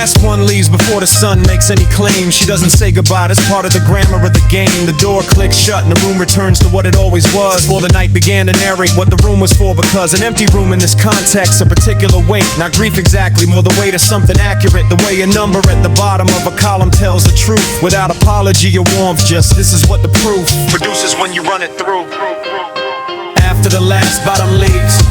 last one leaves before the sun makes any claim. She doesn't say goodbye, that's part of the grammar of the game. The door clicks shut and the room returns to what it always was. Before the night began to narrate what the room was for, because an empty room in this context, a particular weight, not grief exactly, more the weight of something accurate. The way a number at the bottom of a column tells the truth, without apology or warmth, just this is what the proof produces when you run it through. After the last bottom leaves,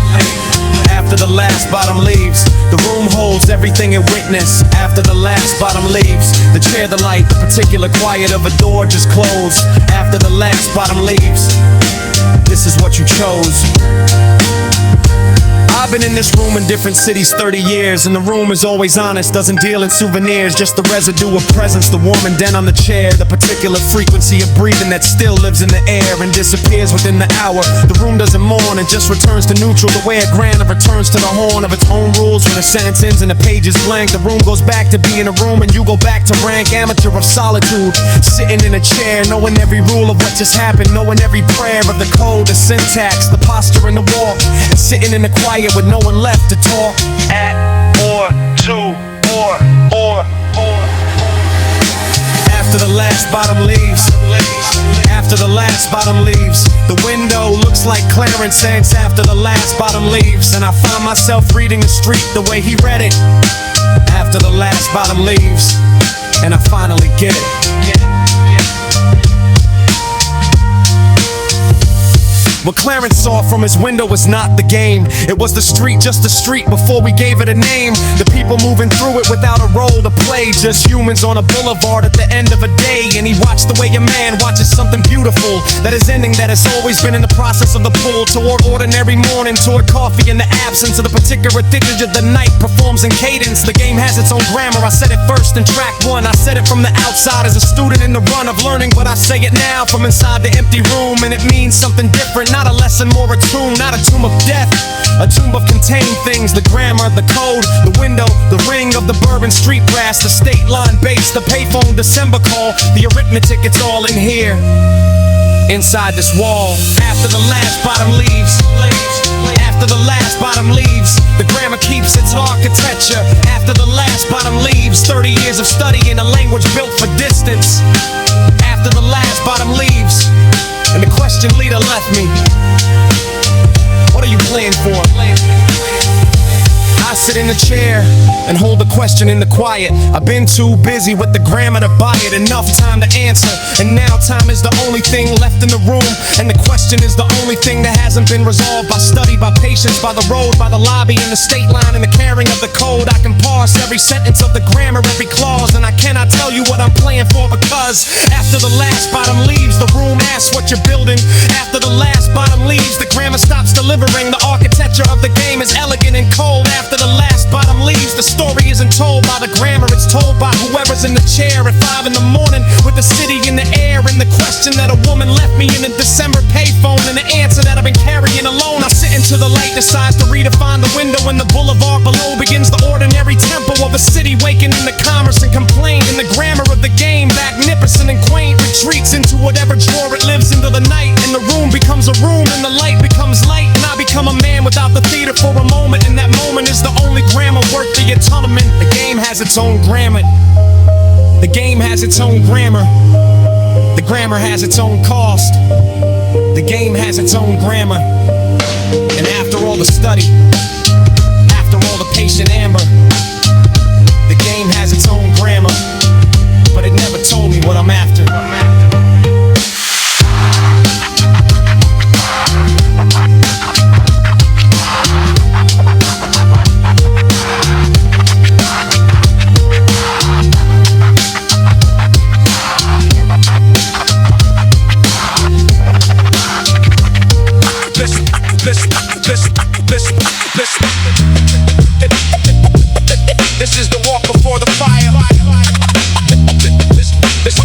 after the last bottom leaves, the room holds everything it witnessed. After the last bottom leaves, the chair, the light, the particular quiet of a door just closed. After the last bottom leaves, this is what you chose. I've been in this room in different cities 30 years, and the room is always honest, doesn't deal in souvenirs, just the residue of presence, the warm indent on the chair, the particular frequency of breathing that still lives in the air and disappears within the hour. The room doesn't mourn, it just returns to neutral, the way a granite returns to the horn of its own rules. When a sentence ends and the page is blank, the room goes back to being a room, and you go back to rank amateur of solitude, sitting in a chair, knowing every rule of what just happened, knowing every prayer of the code, the syntax, the posture and the walk, and sitting in the quiet with no one left to talk at or to or. After the last bottom leaves, after the last bottom leaves, the window looks like Clarence says after the last bottom leaves, and I find myself reading the street the way he read it. After the last bottom leaves, and I finally get it. What Clarence saw from his window was not the game. It was the street, just the street before we gave it a name. The people moving through it without a role to play, just humans on a boulevard at the end of a day. And he watched the way a man watches something beautiful that is ending, that has always been in the process of the pull toward ordinary morning, toward coffee in the absence of the particular digit of the night performs in cadence. The game has its own grammar, I said it first in track one. I said it from the outside as a student in the run of learning, but I say it now from inside the empty room, and it means something different. Not a lesson, more a tomb, not a tomb of death. A tomb of contained things, the grammar, the code, the window, the ring of the Bourbon street brass, the state line bass, the payphone December call, the arithmetic, it's all in here, inside this wall. After the last bottom leaves, after the last bottom leaves, the grammar keeps its architecture. After the last bottom leaves, 30 years of study in a language built for distance. After the last bottom leaves, and the question Lita left me, what are you playing for? I sit in the chair and hold the question in the quiet. I've been too busy with the grammar to buy it. Enough time to answer, and now time is the only thing left in the room, and the question is the only thing that hasn't been resolved by study, by patience, by the road, by the lobby, and the state line, and the carrying of the code. I can parse every sentence of the grammar, every clause, and I cannot tell you what I'm playing for, because after the last bottom leaves, the room asks what you're building. After the last bottom leaves, the grammar stops delivering. The architecture of the game is elegant and cold. After the last bottom leaves, the story isn't told by the grammar, it's told by whoever's in the chair at 5 in the morning, with the city in the air, and the question that a woman left me in a December payphone, and the answer that I've been carrying alone. I sit into the light, decides to redefine the window, and the boulevard below begins the ordinary tempo of a city waking in the commerce and complain, and the grammar of the game, magnificent and quaint, retreats into whatever drawer it lives into the night, and the room becomes a room, and the light becomes light, and I become a man without the theater for a moment, and that moment is the only grammar worth the atonement. The game has its own grammar. The game has its own grammar. The grammar has its own cost. The game has its own grammar. And after all the study, after all the patient amber, the game has its own grammar, but it never told me what I'm after. This is the walk before the fire. This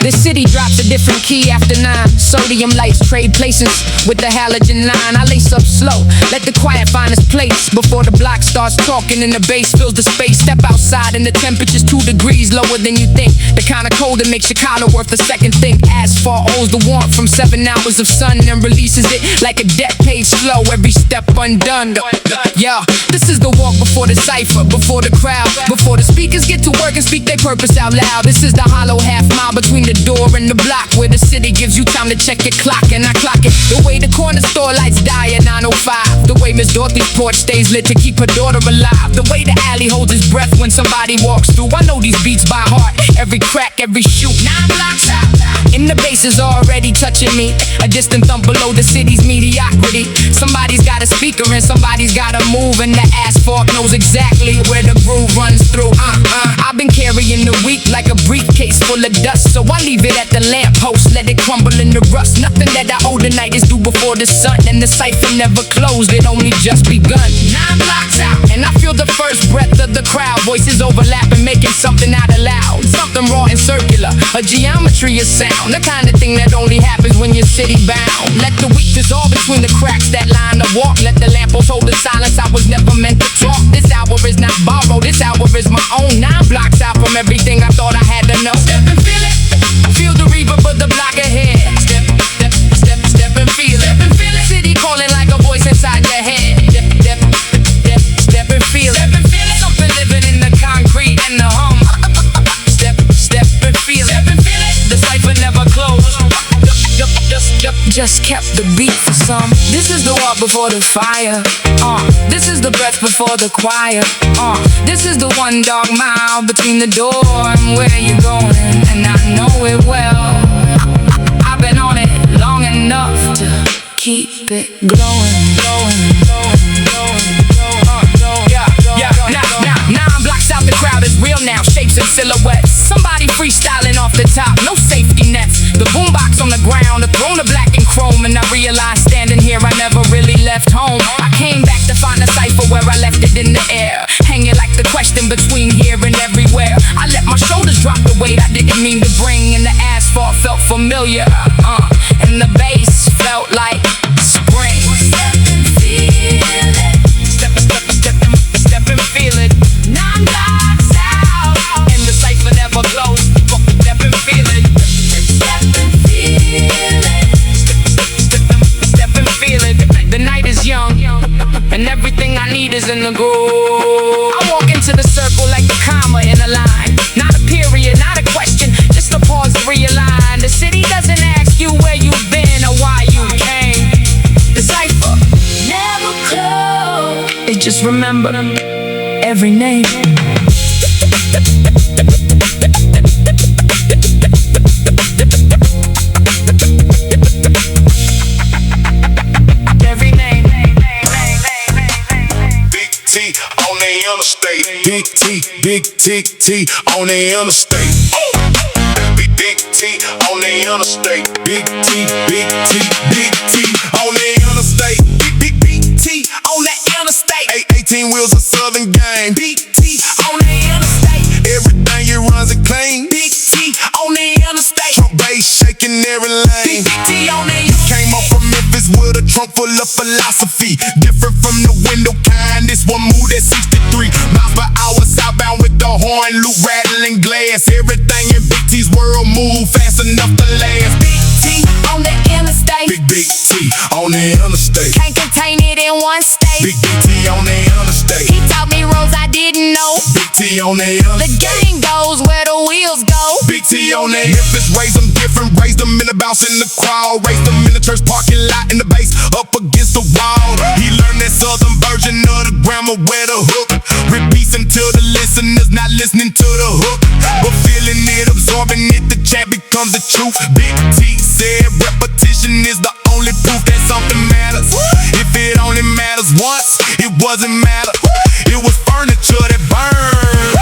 The city drops a different key after 9. Sodium lights trade places with the halogen line. I lace up slow, let the quiet find its place before the block starts talking and the bass fills the space. Step outside and the temperature's 2 degrees lower than you think. The kind of cold that makes Chicago worth a second think. Asphalt owes the warmth from 7 hours of sun and releases it like a debt paid slow. Every step undone. Yeah, this is the walk before the cipher, before the crowd, before the speakers get to work and speak their purpose out loud. This is the hollow half mile between the door and the block, where the city gives you time to check your clock, and I clock it. The way the corner store lights die at 9:05. The way Miss Dorothy's porch stays lit to keep her daughter alive. The way the alley holds its breath when somebody walks through. I know these beats by heart, every crack, every shoot. 9 blocks out, and the bass is already touching me. A distant thump below the city's mediocrity. Somebody's got a speaker and somebody's got a move, and the asphalt knows exactly where the groove runs through. I've been carrying the week like a briefcase full of dust, so I leave it at the lamppost, let it crumble in the rust. Nothing that I owe tonight is due before the sun, and the cipher never closed, it only just begun. 9 blocks out, and I feel the first breath of the crowd. Voices overlapping, making something out of loud. Something raw and circular, a geometry of sound. The kind of thing that only happens when you're city bound. Let the weak dissolve between the cracks that line the walk. Let the lamppost hold the silence, I was never meant to talk. This hour is not borrowed, this hour is my own. 9 blocks out from everything I thought I had to know. Step and feel it, feel the reverb of the block ahead. Step, step, step, step and feel it. Step and feel it. City calling like a voice inside your head. Step, step, step, step and feel it. Step and feel it. Something living in the concrete and the hum. Step, step and feel it. Step and feel it. The cipher never closed. Just kept the beat for some. This is the walk before the fire. This is the breath before the choir. This is the 1 dog mile between the door and where you're going, and I know it well. I've been on it long enough to keep it glowing, glowing, glowing, glowing, glowing. Yeah. Now 9 blocks out, the crowd is real now. Shapes and silhouettes. Somebody freestyling off the top, no safety nets. The boombox on the ground, a throne of black and chrome, and I realized standing here I never really left home. I came back to find a cipher where I left it in the air, hanging like the question between here and everywhere. I let my shoulders drop the weight I didn't mean to bring, and the asphalt felt familiar, and the bass felt like spring. Step and feel it. Step, step, step, step and feel it. 9 blocks out, and the cipher never closed. Step and feel it. Step and feel it. Step and feel it. The night is young, and everything I need is in the groove. I walk into the circle like a comma in a line. Not a period, not a question, just a pause to realign. The city doesn't ask you where you've been or why you came. The cipher never closed. It just remember every name. Every name. Big T on the interstate. Big T, big T, T on the interstate. Big T on the interstate. Big T, big T, big T on the interstate. Big T on the interstate. 18 wheels of Southern gang. Big T on the interstate. Everything it runs it clean. Big T on the interstate. Trunk bass shaking every lane. Big T on the interstate. Came up from Memphis with a trunk full of philosophy. Different from the window kind. This one moved at 63 miles per hour southbound with the horn loop rattling glass. Everything in Big T's world move fast enough to last. Big T On the interstate, Big T on the interstate. can't contain it in one state. Big T on the interstate. He taught me rules I didn't know. Big T on the The interstate. game goes where the wheels go. Big T on the Memphis, raised them different, raised them in the bounce in the crowd, raised them in the church parking lot in the bass, up against the wall. He learned that southern version of the grammar where the hook repeats until the listeners not listening to the hook, but feeling it, absorbing it, the chat becomes the truth. Big T said repetition is the only proof that something matters. If it only matters once, it wasn't matter. It was furniture that burned.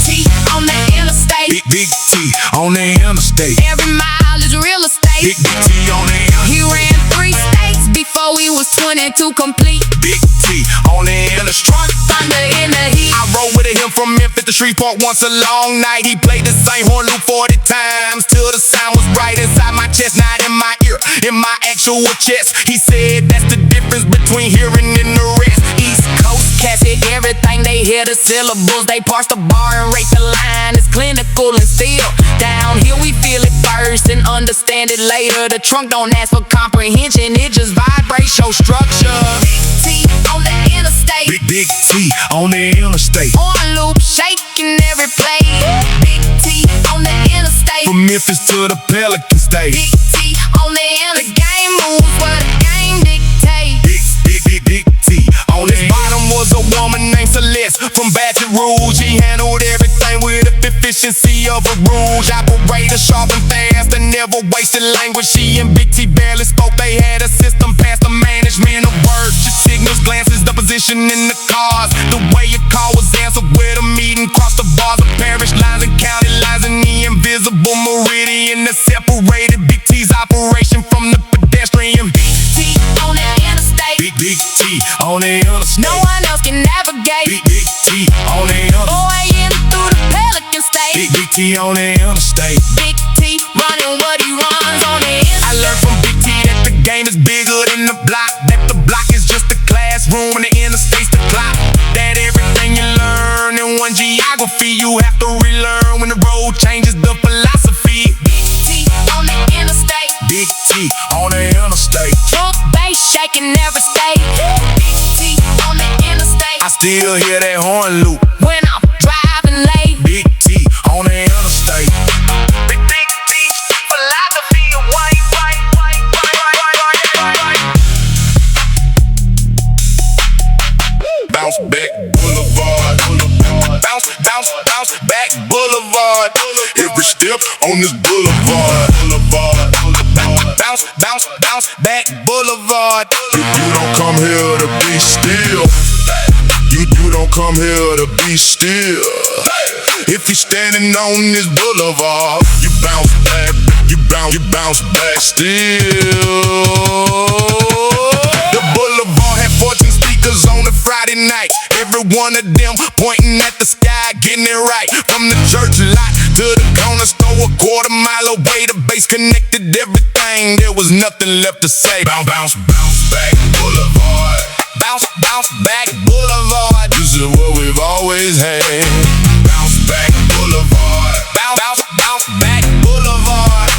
T on the interstate, Big T on the interstate. every mile is real estate. Big T on the interstate. He ran 3 states before he was 22 complete. Big T on the Interstate. Thunder in the heat. I rode with him from Memphis to Shreveport once a long night. He played the same horn loop 40 times till the sound was right inside my chest, not in my ear, in my actual chest. He said that's the difference between hearing and the rest. East Coast cats hit everything, they hear the syllables. They parse the bar and rate the line. It's clinical and still. Down here we feel it first and understand it later. The trunk don't ask for comprehension, it just vibrates your structure. T on the interstate. Big T on the Interstate. On loop, shaking every play. Big T on the interstate. From Memphis to the Pelican State. Big T on the interstate. The game moves where the game dictate. Big T. On his bottom was a woman named Celeste from Baton Rouge. She handled everything with the efficiency of a rouge. Operator sharp and fast and never wasted language. She and Big T barely spoke. They had a system past the management of work. Just signals, glances, the position in the cars. The way your call was answered with a meeting. Cross the bars of parish lines and county lines and the invisible meridian that separated Big T's operation from the pedestrian. Big T on the interstate. Big T on the Interstate. No one else can navigate. Big T on the Interstate. Boy in through the Pelican State. Big T on the Interstate. Big T running what he runs on the interstate. I learned from Big T that the game is bigger than the block. That the block is just a classroom and the interstate's the clock. That everything you learn in one geography you have to relearn when the road changes the philosophy. Big T on the interstate. Big T on the Interstate. Trunk bass shaking every state. Big T on the interstate. I still hear that horn loop When I'm driving late. Big T on the Interstate. Big T philosophy of white. Bounce back Boulevard. Bounce back Boulevard. Every step on this Boulevard. Bounce back Boulevard. You don't come here to be still. You don't come here to be still. If you're standing on this boulevard, you bounce back, you bounce back still. The boulevard had 14 speakers on a Friday night. Every one of them pointing at the sky, getting it right. From the church lot to the corner store, a quarter mile away, the bass connected everything. There was nothing left to say. Bounce back Boulevard. Bounce back Boulevard. This is what we've always had. Bounce back Boulevard. Bounce back Boulevard.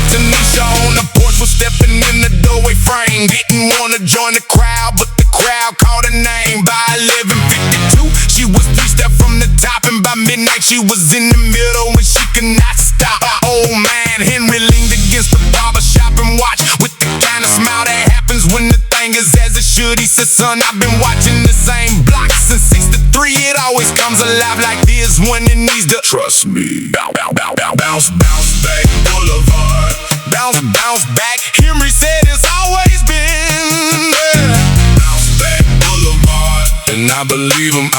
Tanisha on the porch was stepping in the doorway frame. Didn't wanna join the crowd, but the crowd called her name. By 11:52, she was 3 steps from the top, and by midnight she was in the middle and she could not stop. Old man Henry leaned against the barbershop and watched with the kind of smile that happens when the thing is as it should. He said, son, I've been watching the same block since 63. It always comes alive like this when it needs to. Trust me. Bounce back Boulevard. Bounce back. Henry said it's always been there. Bounce back Boulevard. And I believe him.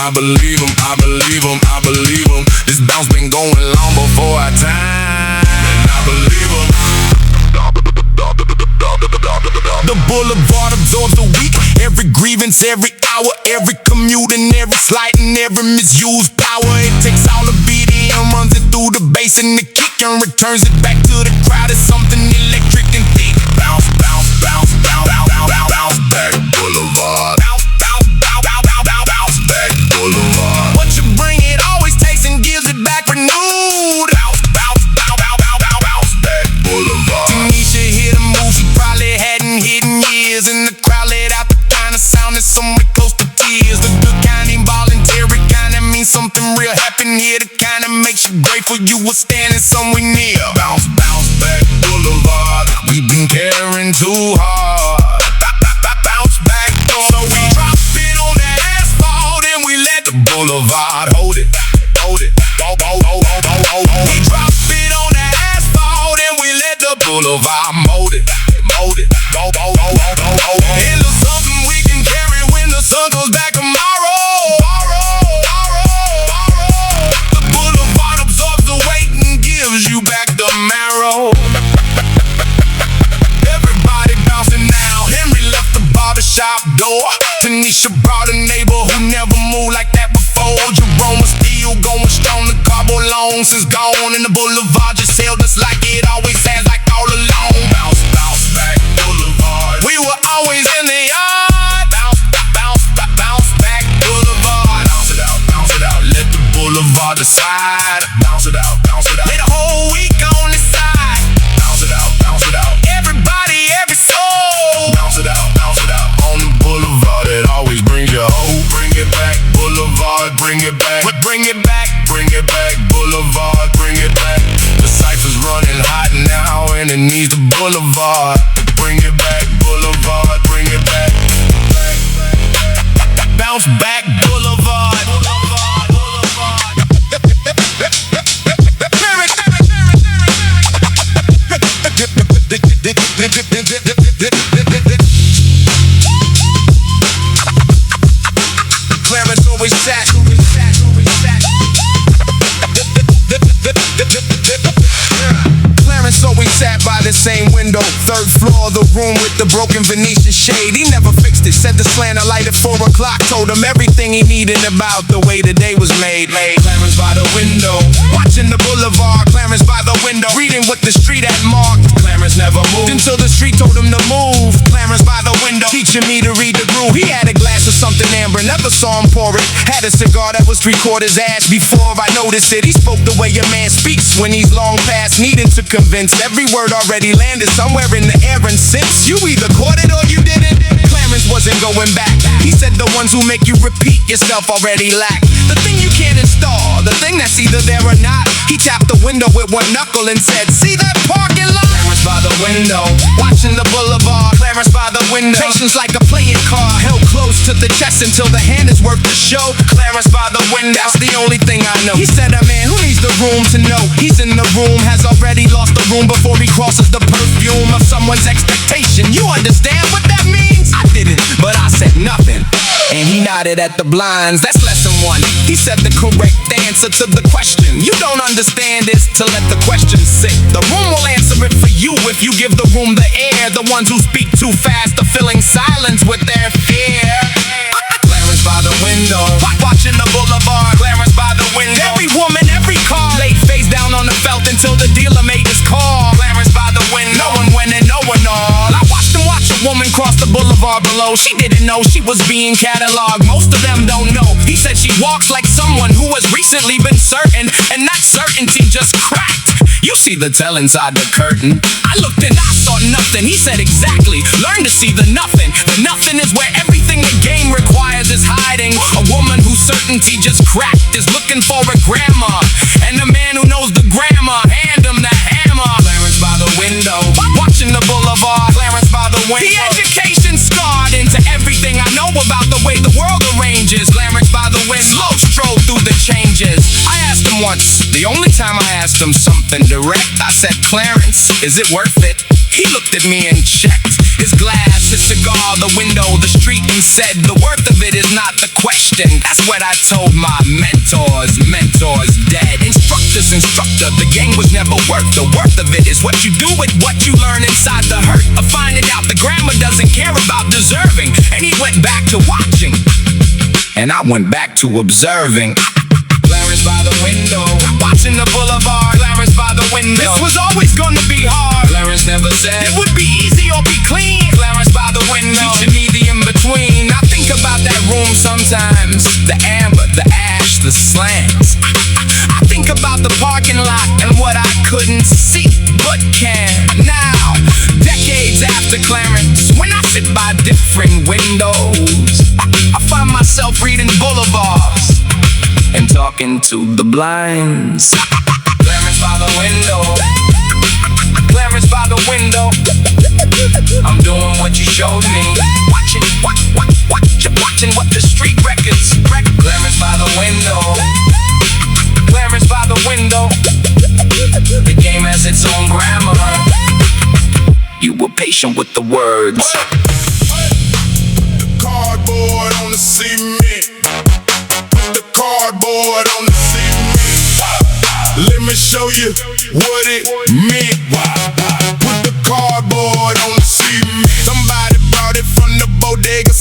This bounce been going long before our time. And I believe him. The boulevard absorbs the weak. Every grievance, every hour, every commute and every slight and every misused power. It takes all the BDM, runs it through the bass and the kick and returns it back to the crowd. It's something electric and thick. Bounce back Boulevard. Bounce back Boulevard. What you bring, it always takes and gives it back renewed. Bounce back Boulevard. Tanisha hit a move she probably hadn't hit in years, and the crowd let out the kind of sound that's somewhere close to tears. The good kind, involuntary kind that means something real happened here. The kind that makes you grateful you were standing somewhere near. Bounce back Boulevard. We've been carrying too hard. Bounce back, so we drop it on the asphalt and we let the boulevard hold it. We drop it on the asphalt and we let the boulevard mold it. And there's something we can carry when the sun goes back tomorrow. The boulevard absorbs the weight and gives you back the marrow. Everybody bouncing now. Henry left the barbershop. shop door. Tanisha brought a neighbor who never moved like that before. Jerome was still going strong. The carbo long since gone, and the Boulevard just held us like it always has, like all along. Bounce, bounce back, Boulevard. We were always in the yard. Bounce, bounce, bounce back, Boulevard. Bounce it out, let the Boulevard decide. Bounce it out, lay the whole week on the side. Bounce it out, everybody, every soul. Bounce it out, on the Boulevard. It always brings you hope. Bring it back, Boulevard, bring it back. But bring it back, Boulevard, bring it back. The cypher's running hot now, and it needs the Boulevard. Bring it back, Boulevard, bring it back. Bounce back, Boulevard. Clarence always sat. Clarence always sat by the same window, third floor, the room with the broken Venetian shade. He never fixed it, said the slanter light at 4 o'clock told him everything he needed about the way the day was made. Clarence by the window, watching the Boulevard. Clarence by the window, reading what the street had marked. Clarence never moved until the street told him to move. Clarence by the window, teaching me to read the groove. He had a glass of something amber, never saw him pour it. Had a cigar that was 3/4 ash before I noticed it. He spoke the way a man speaks when he's long past needing to convince. Every word already landed somewhere in the air, and since you either caught it or you didn't, Clarence wasn't going back. He said the ones who make you repeat yourself already lack the thing you can't install, the thing that's either there or not. He tapped the window with one knuckle and said, "See that parking lot?" Clarence by the window, watching the Boulevard. Clarence by the window, patience like a playing card, held close to the chest until the hand is worth the show. Clarence by the window, that's the only thing I know. He said, "A man who needs the room to know he's in the room has already lost the room before he crosses the perfume of someone's expectation." You understand what that means? I didn't, but I said nothing, and he nodded at the blinds. That's lesson 1. He said the correct answer to the question you don't understand is to let the question sit. The room will answer it for you if you give the room the air. The ones who speak too fast are filling silence with their fear. Clarence by the window, watching the Boulevard. Clarence by the window, every woman, every car laid face down on the felt until the dealer made his call. Clarence by the window, no one went and no one all. I watched him watch a woman cross the Boulevard below. She didn't know she was being cataloged. Most of them don't know. He said she walks like someone who has recently been certain, and that certainty just cracked. You see the tell inside the curtain. I looked and I saw nothing. He said exactly, learn to see the nothing. The nothing is where everything the game requires is hiding. A woman whose certainty just cracked is looking for a grammar, and the man who knows the grammar, hand him the hammer. Clarence by the window, watching the Boulevard. Clarence by the window, the education scarred into everything I know about the way the world arranges. Clarence by the window, slow stroll through the changes. I asked him once, the only time I asked him something direct, I said, "Clarence, is it worth it?" He looked at me and checked his glass, his cigar, the window, the street, and said, "The worth of it is not the question." That's what I told my mentors dead. Instructor, the game was never worth. The worth of it is what you do with what you learn inside the hurt of finding out the grammar doesn't care about deserving. And he went back to watching, and I went back to observing. Clarence by the window, watching the Boulevard. Clarence by the window, this was always gonna be hard. Clarence never said it would be easy or be clean. Clarence by the window, teaching me the in-between. I think about that room sometimes, the amber, the ash, the slants. I think about the parking lot and what I couldn't see but can now. Decades after Clarence, when I sit by different windows, I find myself reading Boulevards and talking to the blinds. Clarence by the window, Clarence by the window, I'm doing what you showed me. Watching what the street records wreck. Clarence by the window, Clarence by the window, the game has its own grammar. You were patient with the words. The cardboard on the cement, put the cardboard on the cement. Let me show you what it meant. Put the cardboard on the cement. Somebody brought it from the bodega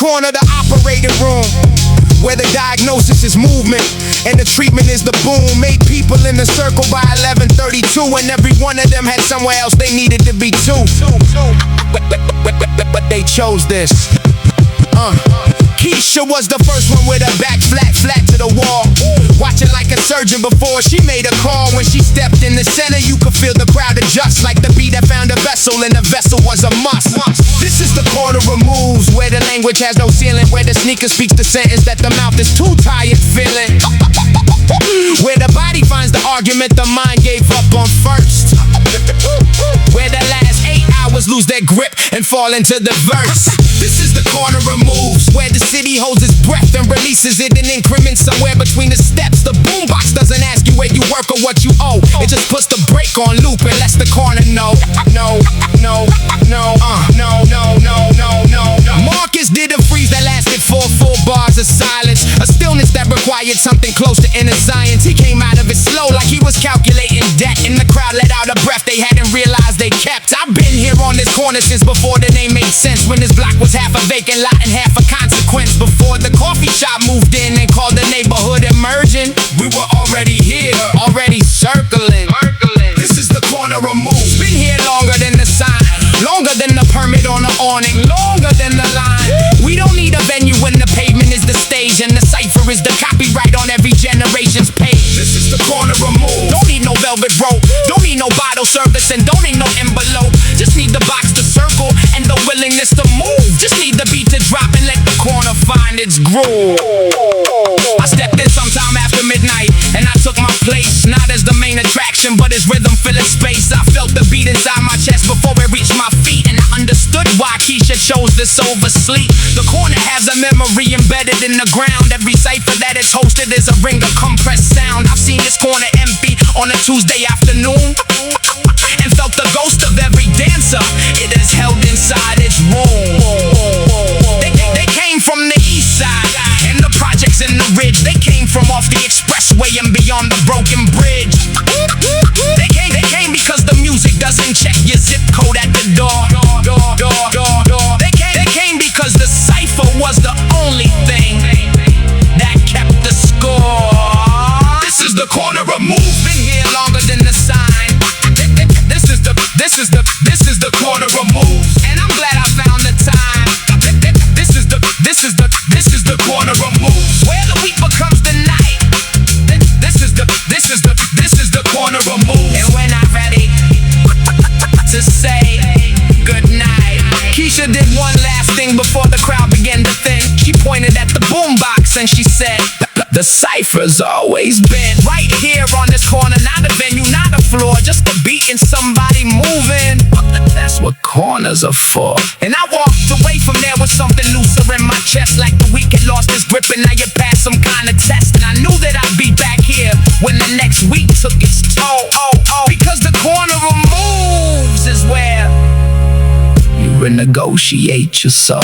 corner, the operating room, where the diagnosis is movement and the treatment is the boom. 8 people in the circle by 11:32, and every one of them had somewhere else they needed to be too. But they chose this. Keisha was the first one with her back flat to the wall, watching like a surgeon before she made a call. When she stepped in the center, you could feel the crowd adjust, like the bee that found a vessel, and the vessel was a must. This is the corner of moves, where the language has no ceiling, where the sneaker speaks the sentence that the mouth is too tired feeling, where the body finds the argument the mind gave up on first, where the last 8 hours lose their grip and fall into the verse. This is the corner of moves, where the city holds its breath and releases it in increments somewhere between the steps. The boombox doesn't ask you where you work or what you owe, it just puts the brake on loop and lets the corner know. No. Marcus did a freeze that lasted 4 full bars of silence, a stillness that required something close to inner science. He came out of it slow like he was calculating debt, and the crowd let out a breath they hadn't realized they kept. I've been here on this corner since before the name made sense, when this block was half a vacant lot and half a consequence. Before the coffee shop moved in and called the neighborhood emerging, we were already here, already circling. This is the corner of moves. Been here longer than the sign, longer than the permit on the awning, longer than the line. We don't need a venue when the pavement is the stage, and the cipher is the copyright on every generation's page. This is the corner of moves. Don't need no velvet rope, don't need no bottle service, and don't need no envelope. Just need the box to circle and the willingness to move. Just need the beat to drop and let the corner find its groove. I stepped in sometime after midnight and I took my place, not as the main attraction, but as rhythm filling space. I felt the beat inside my chest before it reached my feet, and I understood why Keisha chose this over sleep. The corner has a memory embedded in the ground. Every cipher that it's hosted is a ring of compressed sound. I've seen this corner empty on a Tuesday afternoon and felt the ghost of every dancer it has held inside its room. They came from the east side and the projects in the ridge. They came from off the expressway and beyond the broken bridge. They came because the music doesn't check your zip code at the door. They came because the cipher was the only thing that kept the score. This is the corner of moves. Been here longer than the sign. This is the corner of moves, and I'm glad I found the time. This is the corner of moves, where the week becomes the night. This is the corner of moves. And when I'm ready to say good night, Keisha did one last thing before the crowd began to thin. She pointed at the boombox and she said, the cipher's always been right here on this corner. Not a venue, not a floor, just a beat and somebody moving. That's what corners are for. And I walked away from there with something looser in my chest, like the week had lost its grip and now you passed some kind of test. And I knew that I'd be back here when the next week took its toll. Because the corner of moves is where you renegotiate your soul.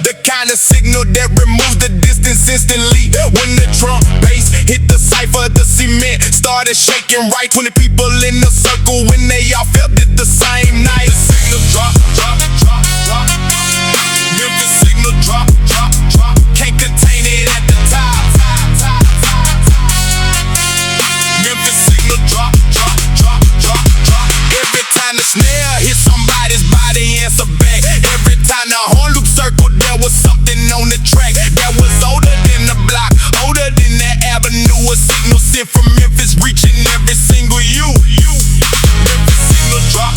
The kind of signal that removes the distance instantly. When the trunk bass hit the cipher, the cement started shaking right. 20 people in the circle when they all felt it the same night. The signal drop. Memphis signal drop. Can't contain it at the top. Memphis signal drop. Every time the snare hit somebody's body, answer back. Every time the horn loop circled, there was something on the track that was older than the block, older than the avenue. A signal sent from Memphis, reaching every single you. Memphis signal drop.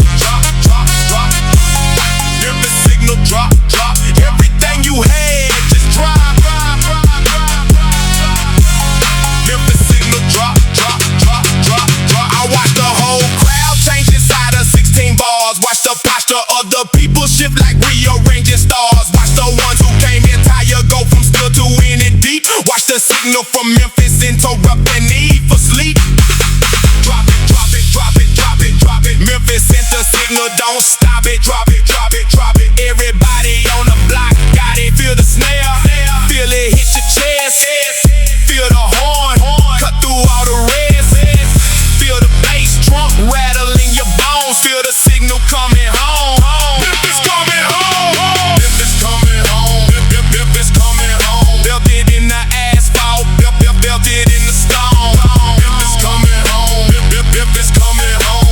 enter signal from Memphis, interrupting need for sleep. Drop it, drop it, drop it, drop it, drop it. Memphis enter signal, don't stop it. Drop it, drop it, drop it. Everybody on the block got it. Feel the snare, feel it hit your chest. Feel the horn, cut through all the rest. Feel the bass, trunk rattling your bones. Feel the signal coming home. Memphis coming home. Memphis coming home. Memphis coming home. Belted in the asphalt, belted in the stone. Memphis coming home. Memphis coming home.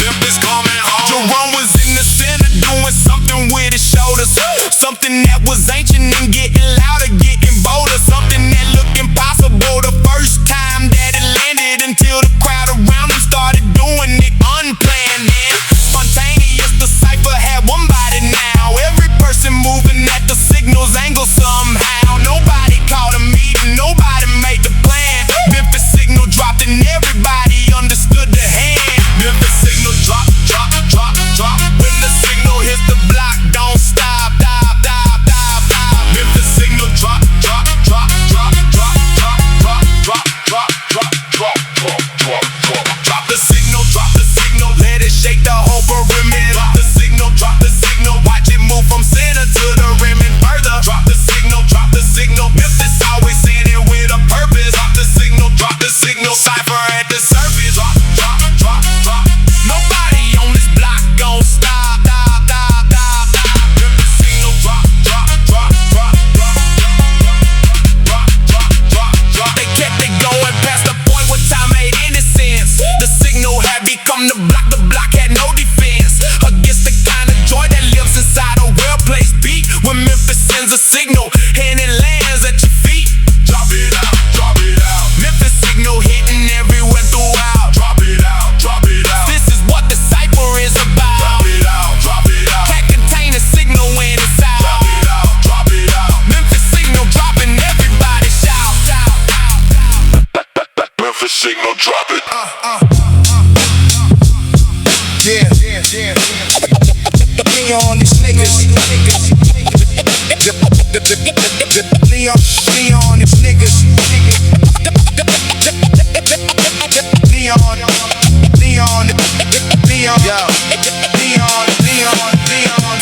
Memphis coming home. Jerome was in the center doing something with his shoulders. Something that was ancient and getting louder, getting bolder. Something that looked impossible the first time that it landed, until the crowd around him started doing it unplanned and spontaneous. The cipher had one body now. Every person moving at the signal's angle somehow. Nobody called a meeting, nobody made the plan. Memphis signal dropped and everybody understood the hand. Memphis signal drop, drop, drop, drop. When the signal hits the block, don't stop, stop, stop, stop, stop. Memphis signal drop, drop, drop, drop, drop, drop, drop, drop, drop, drop, drop, drop, drop, drop. Drop the signal, let it shake the whole perimeter. Drop the signal, watch it move from center to the rim and further. Drop the signal, Memphis always saying it with a purpose. Drop the signal, cipher at the surface. Drop, drop, drop, drop. Nobody on this block gon' stop, stop, stop, stop, stop. Memphis signal drop, drop, drop, drop, drop, drop, drop, drop, drop. They kept it going past the point where time made any sense. The signal had become the block had no defense against the kind of joy that lives inside a well-placed beat. When Memphis sends a signal and it lands at your feet, drop it out, drop it out. Memphis signal hitting everywhere throughout. Drop it out, drop it out. This is what the cipher is about. Drop it out, drop it out. Can't contain a signal when it's out. Drop it out, drop it out. Memphis signal dropping, everybody shout, shout, shout. Memphis signal drop it. Yeah, yeah, yeah. Leon, these niggas. Leon, these niggas. Leon,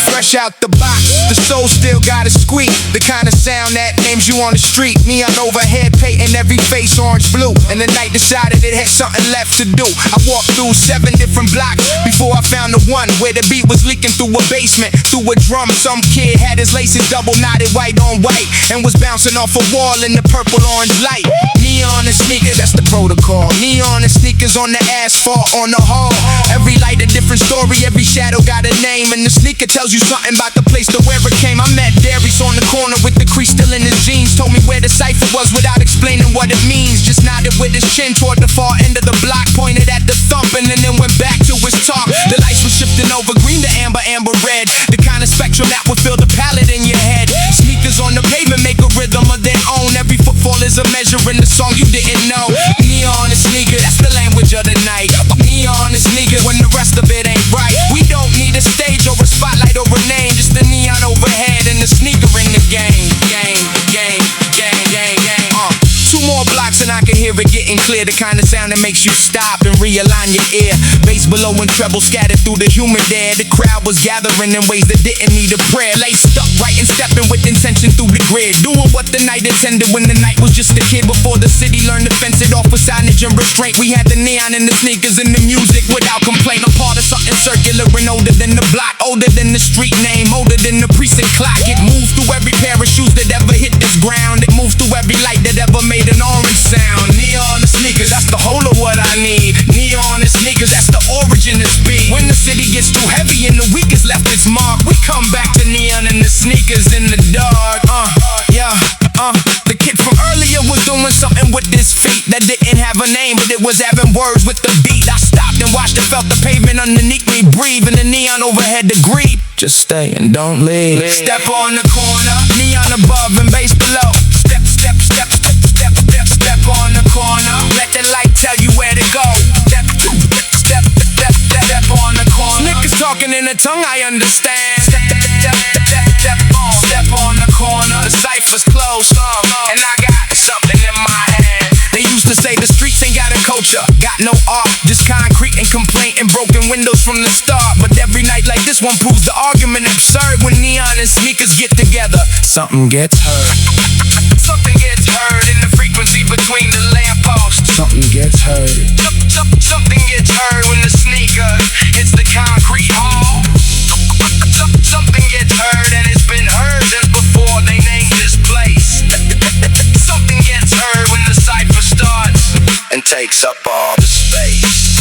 fresh out the box, the soul still got a squeak. The kind of sound that names you on the street. Neon overhead, painting every face orange blue. And the night decided it had something left to do. I walked through 7 different blocks before I found the one where the beat was leaking through a basement, through a drum. Some kid had his laces double knotted white on white and was bouncing off a wall in the purple orange light. Neon and sneakers, that's the protocol. Neon and sneakers on the asphalt, on the hall. Every light a different story, every shadow got a name. And the sneaker tells you something about the place to where it came. I met Darius on the corner with the crease still in his jeans. Told me where the cipher was without explaining what it means. Just nodded with his chin toward the far end of the block, pointed at the thumping and then went back to his talk. The lights were shifting over green to amber, amber red. The kind of spectrum that would fill the palette in your head. Sneakers on the pavement make a rhythm of their own. Every footfall is a measure in the song you didn't know. Neon and sneaker, that's the language of the night. Neon and sneaker when the rest of it ain't right. We don't need a stage or a spotlight or a name, just the neon overhead and the sneaker in the game. Gang. 2 more blocks and I can hear it getting clear. The kind of sound that makes you stop and realign your ear. Bass below and treble scattered through the humid air. The crowd was gathering in ways that didn't need a prayer. Laced up, right and stepping with intention through the grid. Doing what the night intended when the night was just a kid. Before the city learned to fence it off with signage and restraint. We had the neon and the sneakers and the music without complaint. A part of something circular and older than the block, older than the street name, older than the precinct clock. It moved through every pair of shoes that ever hit this ground. It moved through every light that ever made an orange sound. Neon and sneakers, that's the whole of what I need. Neon and sneakers, that's the origin of speed. When the city gets too heavy and the weak has left its mark, we come back to neon and the sneakers in the dark. The kid from earlier was doing something with his feet that didn't have a name, but it was having words with the beat. I stopped and watched and felt the pavement underneath me breathe, and the neon overhead agreed. Just stay and don't leave. Step on the corner, neon above and bass below. Step on the corner. Let the light tell you where to go. Step on the corner. Niggas talking in a tongue I understand. Step on the corner. The cipher's close. no art, just concrete and complaint and broken windows from the start. But every night like this one proves the argument absurd. When neon and sneakers get together, something gets heard. Something gets heard in the frequency between the lampposts. Something gets heard. Something gets heard when the sneaker hits the concrete hall. Something gets heard, and it's been heard since before they named this place. Something gets heard when the cipher starts and takes up all the space.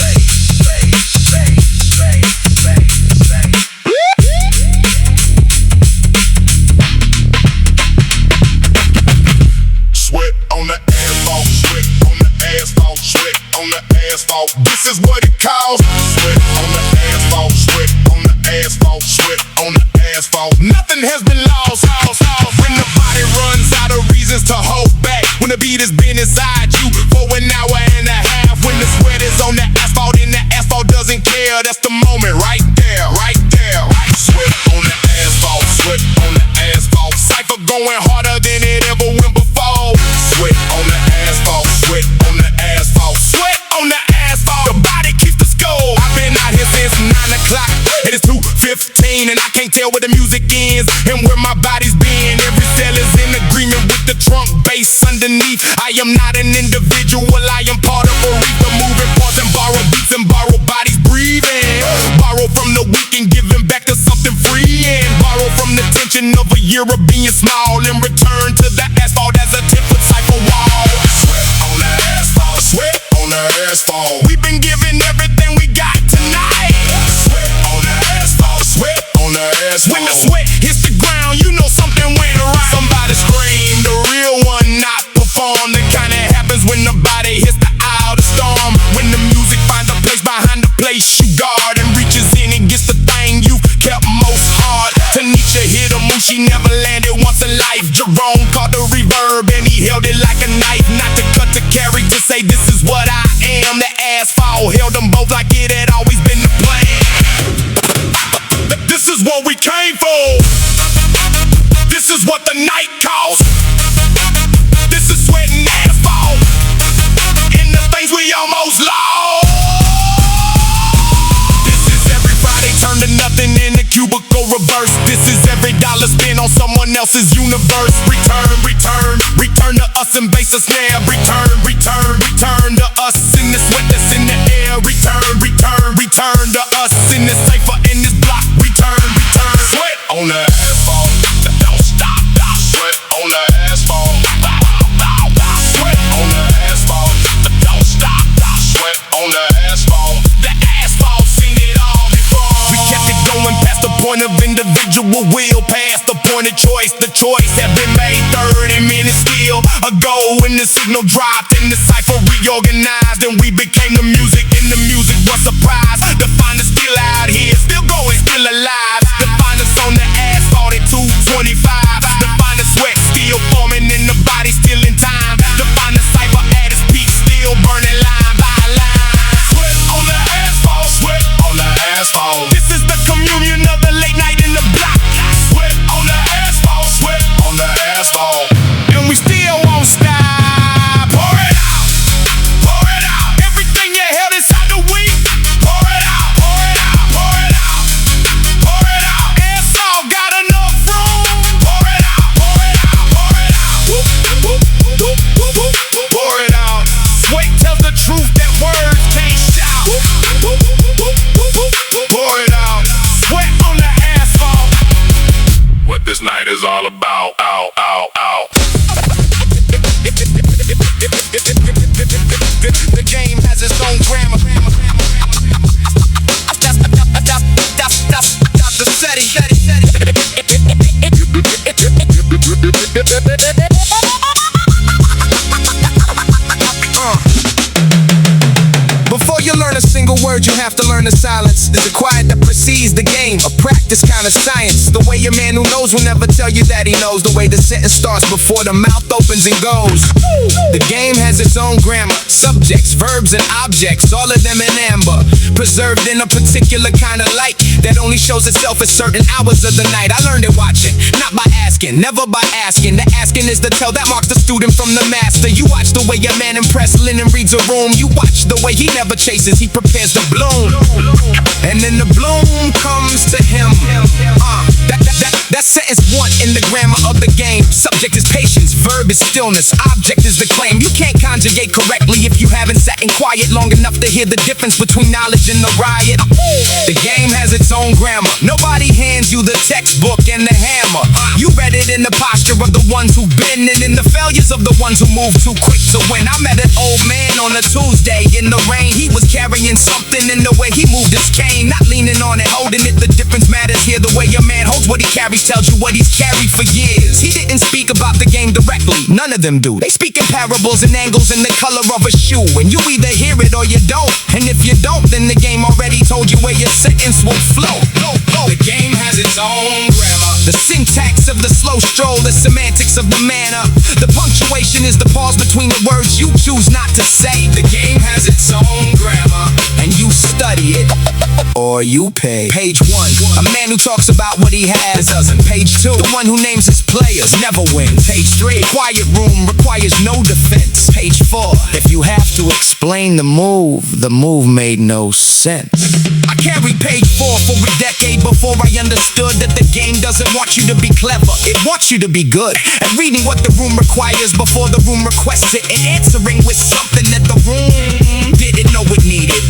Sweat on the asphalt, sweat on the asphalt, sweat on the asphalt. This is what it calls. Sweat on the asphalt, sweat on the asphalt, sweat on the asphalt. Nothing has been lost. When the body runs out of reasons to hold back, when the beat has been inside you for an hour and a half, when the sweat is on the asphalt and the asphalt doesn't care, that's the moment right there, right there. Sweat on the asphalt, sweat on the asphalt. Cypher going harder than it ever went before. Sweat on the asphalt, sweat on the asphalt, sweat on the asphalt. The body keeps the score. I've been out here since 9 o'clock. It is 2:15 and I can't tell where the music ends and where my body's been. Every cell is in agreement with the trunk bass underneath. I am not an individual, I am part of a reef. The moving parts and borrow beats and borrow bodies breathing. Borrow from the weak and giving back to something free. And borrow from the tension of a year of being small and return to the asphalt as a 10-foot cypher wall. Sweat on the asphalt, sweat on the asphalt. We've been giving everything we got tonight. Sweat on the asphalt, sweat on the asphalt. When the sweat hits the ground, you know something went right. Somebody scream, the real one not perform. That kinda happens when the body hits the eye of the storm. When the music finds a place behind the place you guard and reaches in and gets the thing you kept most hard. Tanisha hit a move she never landed once in life. Jerome caught the reverb and he held it like a knife. Not to cut to carry, to say this is what I am. The asphalt held them both like it had always been the plan. This is what we came for. This is what the night calls. This is sweat and asphalt and the things we almost lost. This is everybody turned to nothing in the cubicle reverse. This is every dollar spent on someone else's universe. Return to us and bass a snare. Return to us in the sweat that's in the air. Return to us in this cipher in this block. Return. Sweat on the asphalt, don't stop. Sweat on the asphalt. Sweat on the asphalt, don't stop. Sweat on the asphalt. The asphalt seen it all before. We kept it going past the point of individual will, past the point of choice. The choice had been made 30 minutes still ago when the signal dropped and the cipher reorganized and we became the music. And the music was surprise. The finest still out here, still going, still alive. The finest on the asphalt at 225. The finest sweat still forming and the body still in time. The finest cipher at its peak, still burning line by line. Sweat on the asphalt, sweat on the asphalt. This is the communion of the late night in the block. Sweat on the asphalt, sweat on the asphalt. And we still won't stop. Pour it out, pour it out. Everything you held inside the week. Pour it out, pour it out, pour it out, pour it out. Asphalt got enough room. Pour it out, pour it out, pour it out. Whoop, whoop, whoop, whoop, whoop, whoop. Pour it out. Sweat tells the truth that words can't shout. Whoop, whoop, whoop, whoop, whoop, whoop. Pour it out. Sweat on the asphalt. What this night is all about. Ow, ow, ow. The game has its own grammar. The SETI. Before you learn a single word, you have to learn the silence. There's a quiet that precedes the game, a practice kind of science. The way a man who knows will never tell you that he knows. The way the sentence starts before the mouth opens and goes. The game has its own grammar, subjects, verbs, and objects, all of them in amber, preserved in a particular kind of light that only shows itself at certain hours of the night. I learned it watching, not by asking. asking, never by asking. The asking is the tell that marks the student from the master. You watch the way your man impressed Lennon reads a room. You watch the way he never chases, he prepares the bloom. And then the bloom comes to him. That's sentence one in the grammar of the game. Subject is patience, verb is stillness, object is the claim. You can't conjugate correctly if you haven't sat in quiet long enough to hear the difference between knowledge and the riot. The game has its own grammar. Nobody hands you the textbook and the hammer. You read it in the posture of the ones who've been, and in the failures of the ones who move too quick to win. I met an old man on a Tuesday in the rain. He was carrying something in the way he moved his cane, not leaning on it, holding it. The difference matters here. The way your man holds what he carries tells you what he's carried for years. He didn't speak about the game directly, none of them do. They speak in parables and angles and the color of a shoe, and you either hear it or you don't. And if you don't, then the game already told you where your sentence will flow. The game has its own grammar. The syntax of the slow stroll, the semantics of the manner. The punctuation is the pause between the words you choose not to say. The game has its own grammar, and you study it or you pay. Page 1, a man who talks about what he has doesn't. Page 2, the one who names his players never wins. Page 3, quiet room requires no defense. Page 4, if you have to explain the move made no sense. I carried page 4 for a decade before I understood that the game doesn't want you to be clever, it wants you to be good at reading what the room requires before the room requests it, and answering with something that the room didn't know it needed.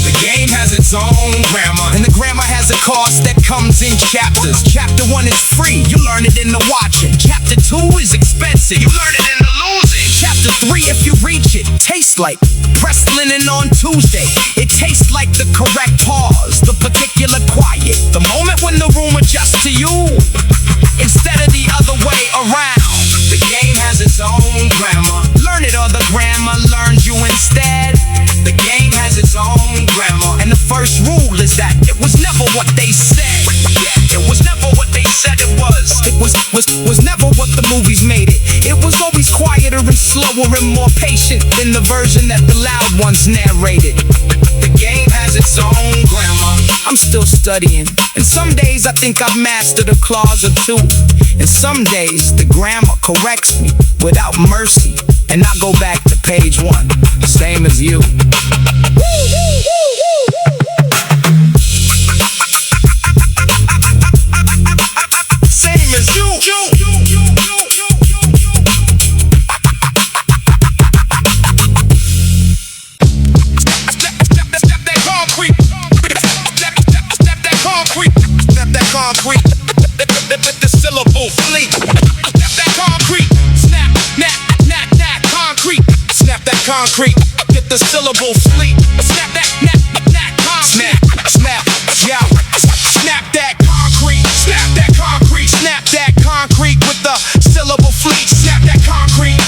The game has its own grammar, and the grammar has a cost that comes in chapters. Chapter 1 is free, you learn it in the watching. Chapter 2 is expensive, you learn it in the losing. Chapter 3, if you reach it, tastes like pressed linen on Tuesday. It tastes like the correct pause, the particular quiet, the moment when the room adjusts to you instead of the other way around. The game has its own grammar. Learn it or the grammar learns you instead. The game has its own grammar, and the first rule is that it was never what they said. It was never what they said it was. It was never what the movies made it. It was always quieter and slower and more patient than the version that the loud ones narrated. The game has its own grammar. I'm still studying, and some days I think I've mastered a clause or two, and some days the grammar corrects me without mercy, and I go back to page 1, same as you. Same as you. Concrete, with the syllable fleet. Snap that concrete, snap, concrete. Snap that concrete, get the syllable fleet. Snap that, concrete. Snap, yeah. Snap that concrete, snap that concrete with the syllable fleet. Snap that concrete,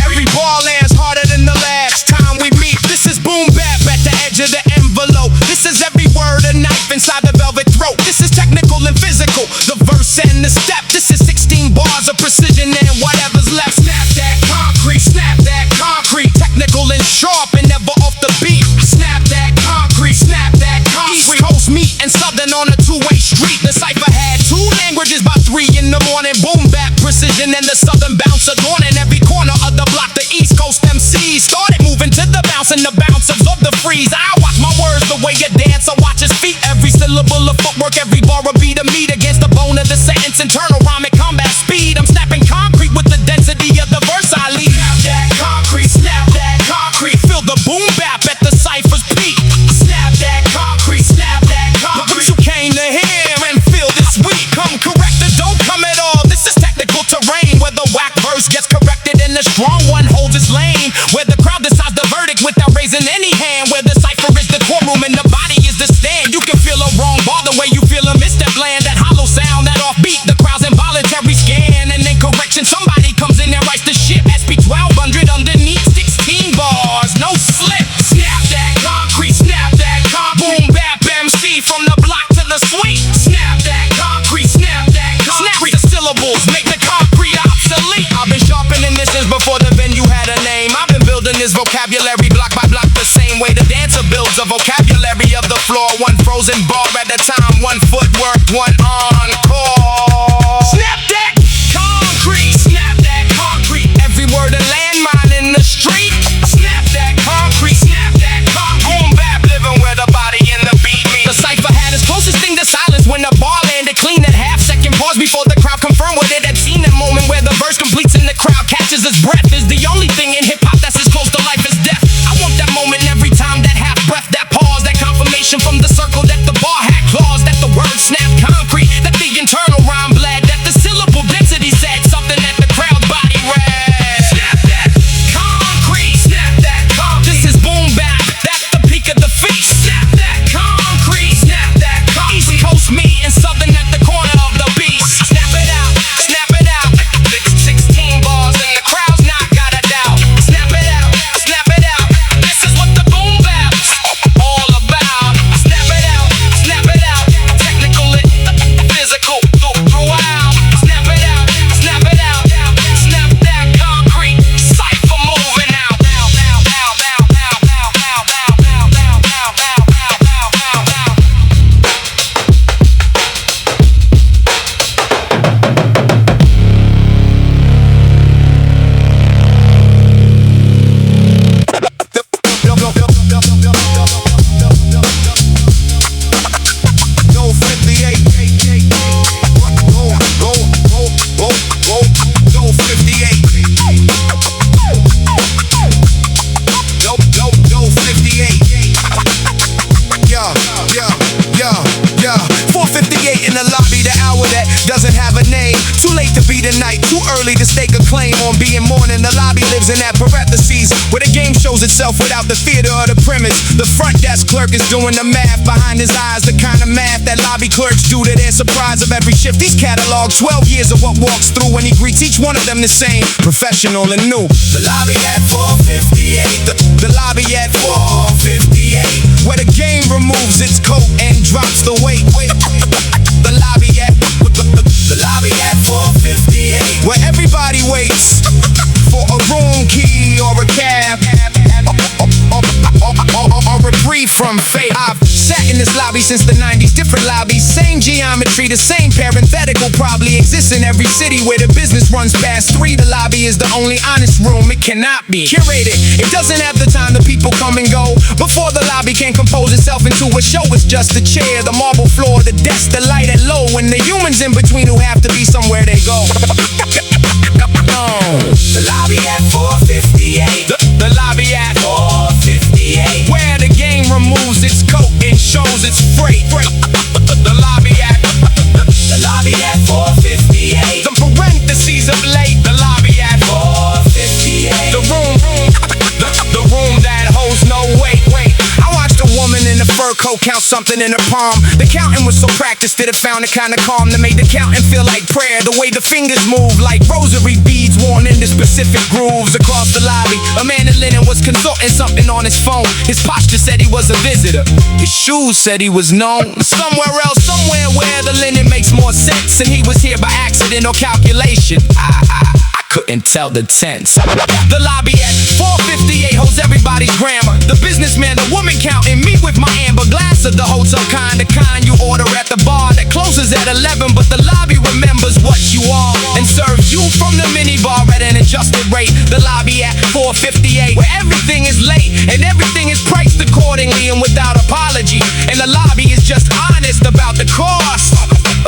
Every ball lands harder than the last time we meet. This is boom bap at the edge of the envelope. This is every word a knife inside the velvet throat. This is technical and physical, the verse and the step. This is 16 bars of precision and whatever's left. Snap that concrete, technical and sharp and never off the beat. Snap that concrete. East Coast meet and Southern on a two-way street. The cipher had 2 languages by 3 in the morning. Boom bap precision and the Southern bounce adorning every corner of the block. The East Coast MCs started moving to the bounce, and the bouncers of the freeze. I watch my words the way you dance, I watch his feet. Every syllable of footwork, every bar a beat of meat against the bone of the sentence. Internal rhyming combat speed. I'm snapping concrete with the density of the verse I lead. Snap that concrete. Feel the boom bap at the cipher's peak. Snap that concrete. Look what you came to hear and feel this week. Come correct or don't come at all. This is technical terrain where the whack verse gets corrected and the strong one holds its lane. Where the crowd decides the verdict without raising any hand. Where the cipher is the courtroom and the body is the stand. You can feel a wrong bar the way you feel a miss. That bland, that hollow sound, that offbeat. The crowd's involuntary scan and then correction. Somebody comes in and writes the shit. SP 1200 underneath 16 bars, no slip. Snap that concrete. Boom bap MC from the block to the suite. Snap that concrete. Snap the syllables, make the concrete obsolete. I've been sharpening this since before the venue had a name. I've been building this vocabulary block by block the same way the dancer builds a vocabulary of the floor. One frozen bar at a time, one footwork, one encore. Snap early to stake a claim on being morning. The lobby lives in that parentheses where the game shows itself without the theater or the premise. The front desk clerk is doing the math behind his eyes, the kind of math that lobby clerks do to their surprise of every shift. He's cataloged 12 years of what walks through, and he greets each one of them the same, professional and new. The lobby at 458, the lobby at 458, where the game removes its coat and drops the weight. The lobby at 458, where everybody waits for a room key or a cab or reprieve from fate. I've sat in this lobby since the 90s, different lobbies, same geometry, the same parenthetical probably exists in every city where the business runs past 3. The lobby is the only honest room, it cannot be curated. It doesn't have the time the people come and go. Before the lobby can compose itself into a show, it's just a chair, the marble floor, the desk, the light at low, and the humans in between who have to be somewhere they go. The lobby at 458, the lobby at 458, where the game removes its coat and shows its freight. The lobby at 458, the parentheses of late. The lobby at 458, the room that holds no weight. I watched a woman in a fur coat count something in her palm. The counting was so practiced that it found it kinda calm that made the counting feel like prayer. The way the fingers move like rosary beads worn into specific grooves across the lobby. A man in linen was consulting something on his phone. His posture said he was a visitor. His shoes said he was known somewhere else, somewhere where the linen makes more sense, and he was here by accident or calculation. I couldn't tell the tense. The lobby at 458 holds everybody's grammar. The businessman, the woman counting, me with my amber glass of the hotel kind, the kind you order at the bar that closes at 11, but the lobby remembers what you are and serves you from the minibar at an adjusted rate. The lobby at 458, where everything is late and everything is priced accordingly and without apology, and the lobby is just honest about the cost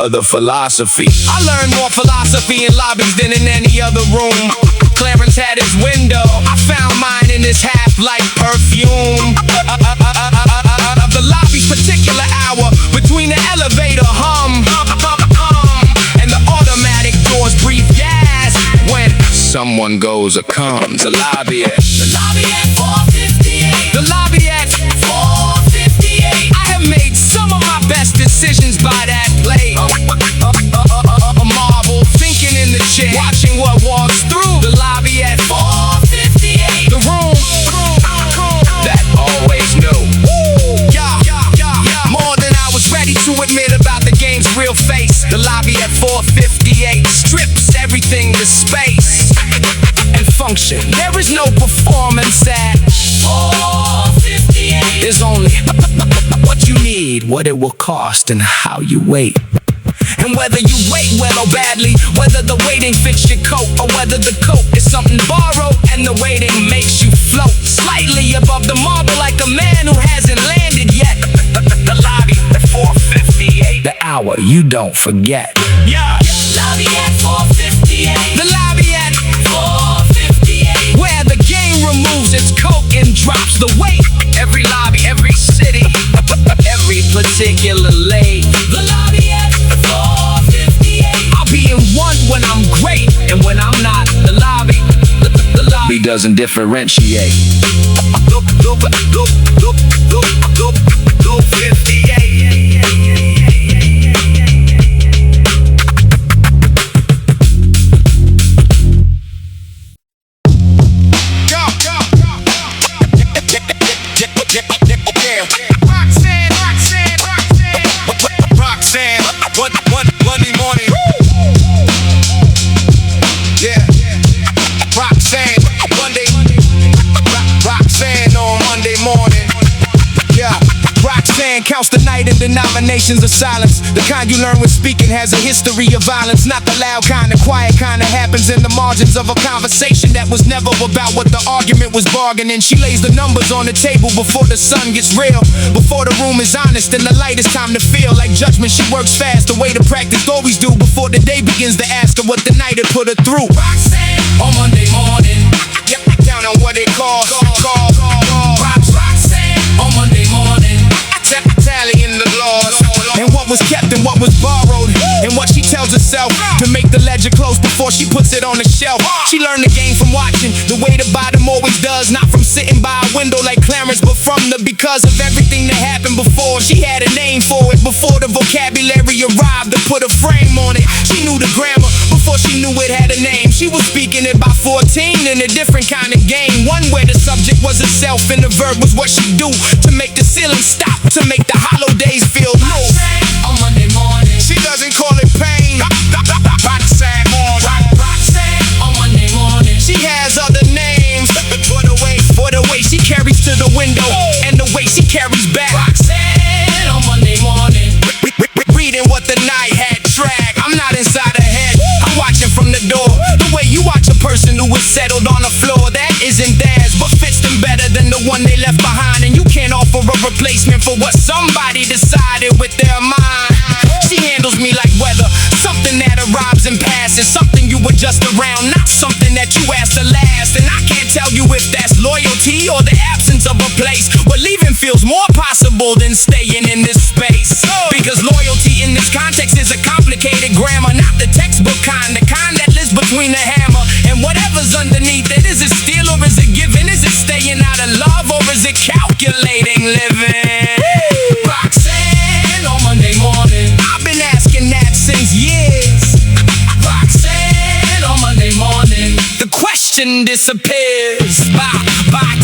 of the philosophy. I learned more philosophy in lobbies than in any other room. Clarence had his window, I found mine in this half-light perfume of the lobby's particular hour, between the elevator hum and the automatic doors breathe gas when someone goes or comes. The lobby at 458, the lobby at 458. I have made some of my best decisions by that play. A marvel, thinking in the chair, watching what walks through. The lobby at 458, the room that always knew. More than I was ready to admit about the game's real face. The lobby at 458 strips everything to space and function. There is no performance at 458. There's only what you need, what it will cost, and how you wait. And whether you wait well or badly, whether the waiting fits your coat, or whether the coat is something borrowed and the waiting makes you float slightly above the marble like a man who hasn't landed yet. The lobby at 458, the hour you don't forget. Yeah. Lobby at 458, the lobby at 458, where the game removes its coat and drops the weight. Every lobby, every city, every particular lane. The lobby at 458. I'll be in one when I'm great, and when I'm not, the lobby doesn't differentiate. Roxanne, Monday morning. Yeah, Roxanne, Roxanne on Monday morning. Yeah, Roxanne counts the night in denominations of silence. The kind you learn when speaking has a history of violence. Not the loud kind, the quiet kind that happens in the margins of a conversation that was never about what the argument was bargaining. She lays the numbers on the table before the sun gets real, before the room is honest and the light is time to feel like judgment. She works fast, the way the practice always do, before the day begins to ask her what the night had put her through. Roxanne on Monday morning, yep, down on what it calls. Roxanne on Monday morning, tallying the laws, and what was kept and what was borrowed, and what she tells herself to make the ledger close before she puts it on the shelf. She learned the game from watching the way the bottom always does, not from sitting by a window like Clarence, but from the because of everything that happened before. She had a name for it before the vocabulary arrived to put a frame on it. She knew the grammar before she knew it had a name. She was speaking it by 14 in a different kind of game, one where the subject was herself and the verb was what she do to make the ceiling stop, to make the hollow days feel low. On Monday morning, She doesn't call it pain. Roxanne on Monday morning, She has other names for the way she carries to the window and the way she carries back. Roxanne on Monday morning. Reading what the night had tracked. I'm not inside her head, I'm watching from the door. The way you watch a person who is settled on the floor, that isn't theirs, but fits them better than the one they left behind. And you can't offer a replacement for what somebody decided with their mind. She handles me like weather, something that arrives and passes, something you adjust around, not something that you ask to last. And I can't tell you if that's loyalty or the absence of a place, but leaving feels more possible than staying in this space. Because loyalty in this context is a complicated grammar, not the textbook kind, the kind that lives between the hammer and whatever's underneath it. Is it steal or is it giving? Is it staying out of love or is it calculating living? Roxanne on Monday morning. I've been asking that since years. Roxanne on Monday morning. The question disappears by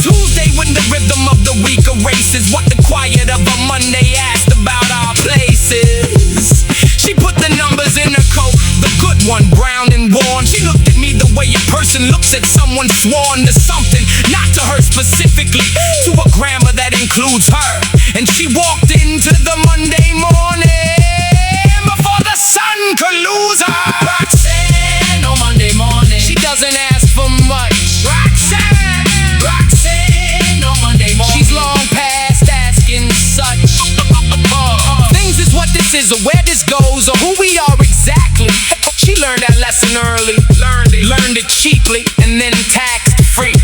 Tuesday when the rhythm of the week erases what the quiet of a Monday asked about our places. She put the numbers in her coat, the good one, brown and worn. She looked at me the way a person looks at someone sworn to something, not to her specifically, to a grammar that includes her. And she walked into the Monday morning before the sun could lose her. Roxanne on Monday morning. She doesn't ask for much. Roxanne on Monday morning. She's long past asking such. Things is what this is, or where this goes, or who we are exactly. She learned that lesson early, learned it cheaply, and then taxed free.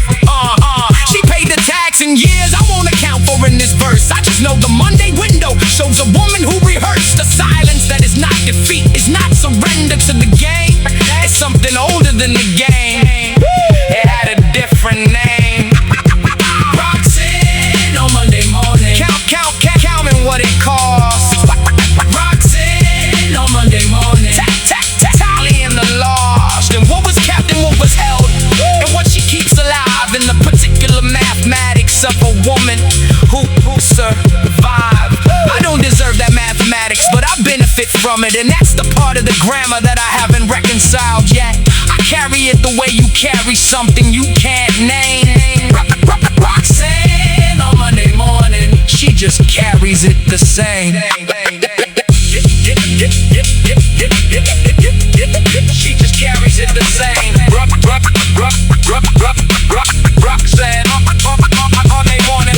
She paid the tax in years I won't account for in this verse. I just know the Monday window shows a woman who rehearsed the silence that is not defeat, is not surrender to the game. It's something older than the game. It had a different name. Roxanne on Monday morning. Counting what it costs. Roxanne on Monday morning. Tallying the lost, and what was kept and what was held, and what she keeps alive in the particular mathematics of a woman who survived. I don't deserve that mathematics, but I benefit from it, and that's the part of the grammar that I haven't reconciled yet. I carry it the way you carry something you can't name. Roxanne on Monday morning. She just carries it the same. She just carries it the same. Roxanne on Monday morning.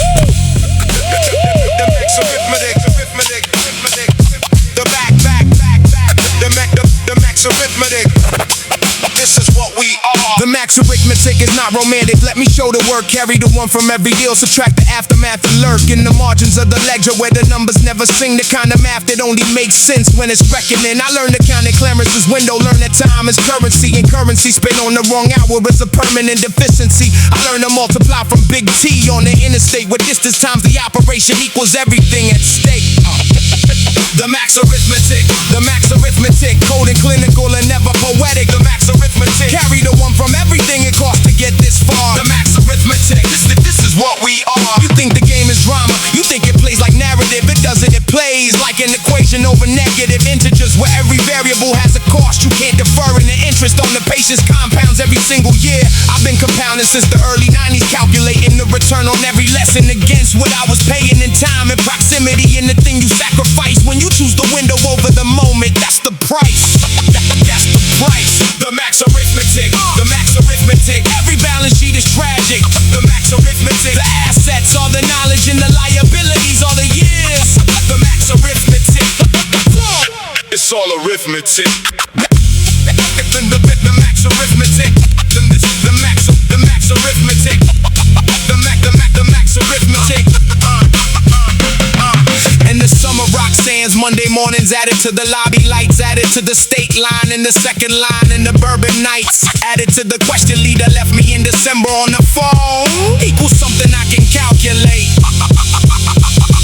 The Mack's arithmetic. The Mack's arithmetic. This is what we are. The Mack's arithmetic is not romantic. Let me show the work. Carry the one from every deal. Subtract the aftermath and lurk in the margins of the ledger where the numbers never sing. The kind of math that only makes sense when it's reckoning. I learned to count at Clarence's window. Learn that time is currency, and currency spent on the wrong hour is a permanent deficiency. I learned to multiply from Big T on the interstate, where distance times the operation equals everything at stake. The Mack's arithmetic. Cold and clinical and never poetic. The Mack's arithmetic. Carry the one from everything it costs to get this far. The Mack's arithmetic. This is what we are. You think the game is drama, you think it plays like narrative. It doesn't, it plays like an equation over negative integers, where every variable has a cost. You can't defer, and the interest on the patience compounds every single year. I've been compounding since the early 90s, calculating the return on every lesson against what I was paying in time and proximity, and the thing you sacrifice when you choose the window over the moment. That's the price. That's the price. The Mack's arithmetic. The Mack's arithmetic. Every balance sheet is tragic. The Mack's arithmetic. The assets are the knowledge and the liabilities are the years. The Mack's arithmetic. It's all arithmetic. The Mack's arithmetic. The Mack's arithmetic. The Mack's arithmetic. In the summer, Roxanne's Monday mornings added to the lobby lights, added to the state line and the second line and the Bourbon nights, added to the question Lita left me in December on the phone, equals something I can calculate,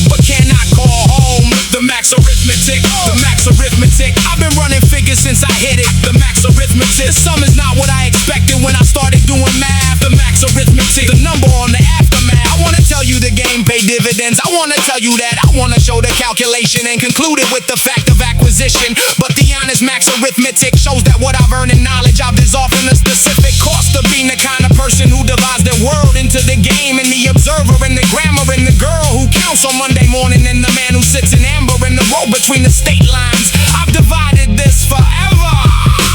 but cannot call home. The max arithmetic, the max arithmetic. I've been running figures since I hit it. The max arithmetic. The sum is not what I expected when I started doing math. The max arithmetic, the number on the aftermath. I wanna tell you the game pay dividends. I wanna tell you that. I wanna show the calculation and conclude it with the fact of acquisition. But the honest max arithmetic shows that what I've earned in knowledge I've dissolved in a specific cost of being the kind of person who divides their world into the game and the observer and the grammar and the girl who counts on Monday morning and the man who sits in amber in the road between the state lines. I've divided this forever,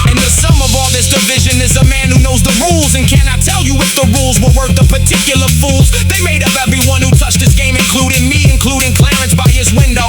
and the sum of all this division is a man who knows the rules. And can I tell you if the rules were worth the particular fools they made of everyone who touched this game, including me, including Clarence by his window,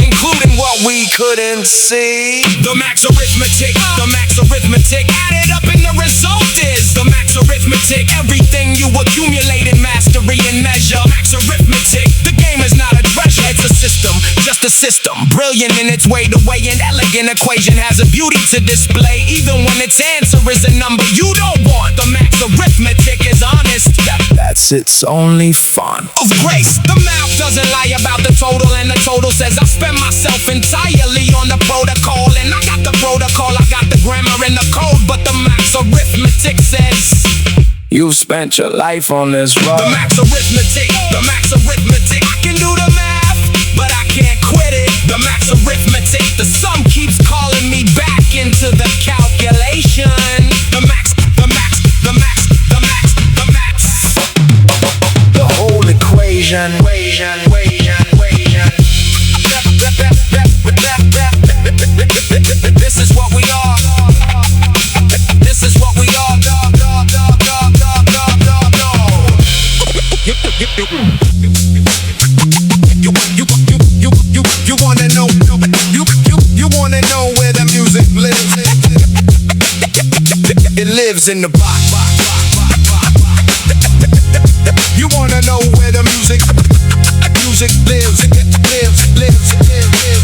including what we couldn't see. The max arithmetic, the max arithmetic, added up and the result is the max arithmetic. Everything you accumulate in mastery and measure. Max arithmetic, the game is not a treasure, it's a system, just a system. Brilliant in its way, the way an elegant equation has a beauty to display, even when its answer is a number you don't want. The max arithmetic is honest, that's its only fun. Of grace, the math doesn't lie about the total, and the total says I spend myself entirely on the protocol. And I got the protocol, I got the grammar and the code, but the max arithmetic says you've spent your life on this road. The max arithmetic, the max arithmetic. I can do the math, but I can't quit it. The max arithmetic, the sum keeps calling me back into the calculation. The max, the max, the max, the max, the max. The whole equation. This is what we are. This is what we are. You wanna know? You wanna know where the music lives? It lives in the box. You wanna know where the music lives?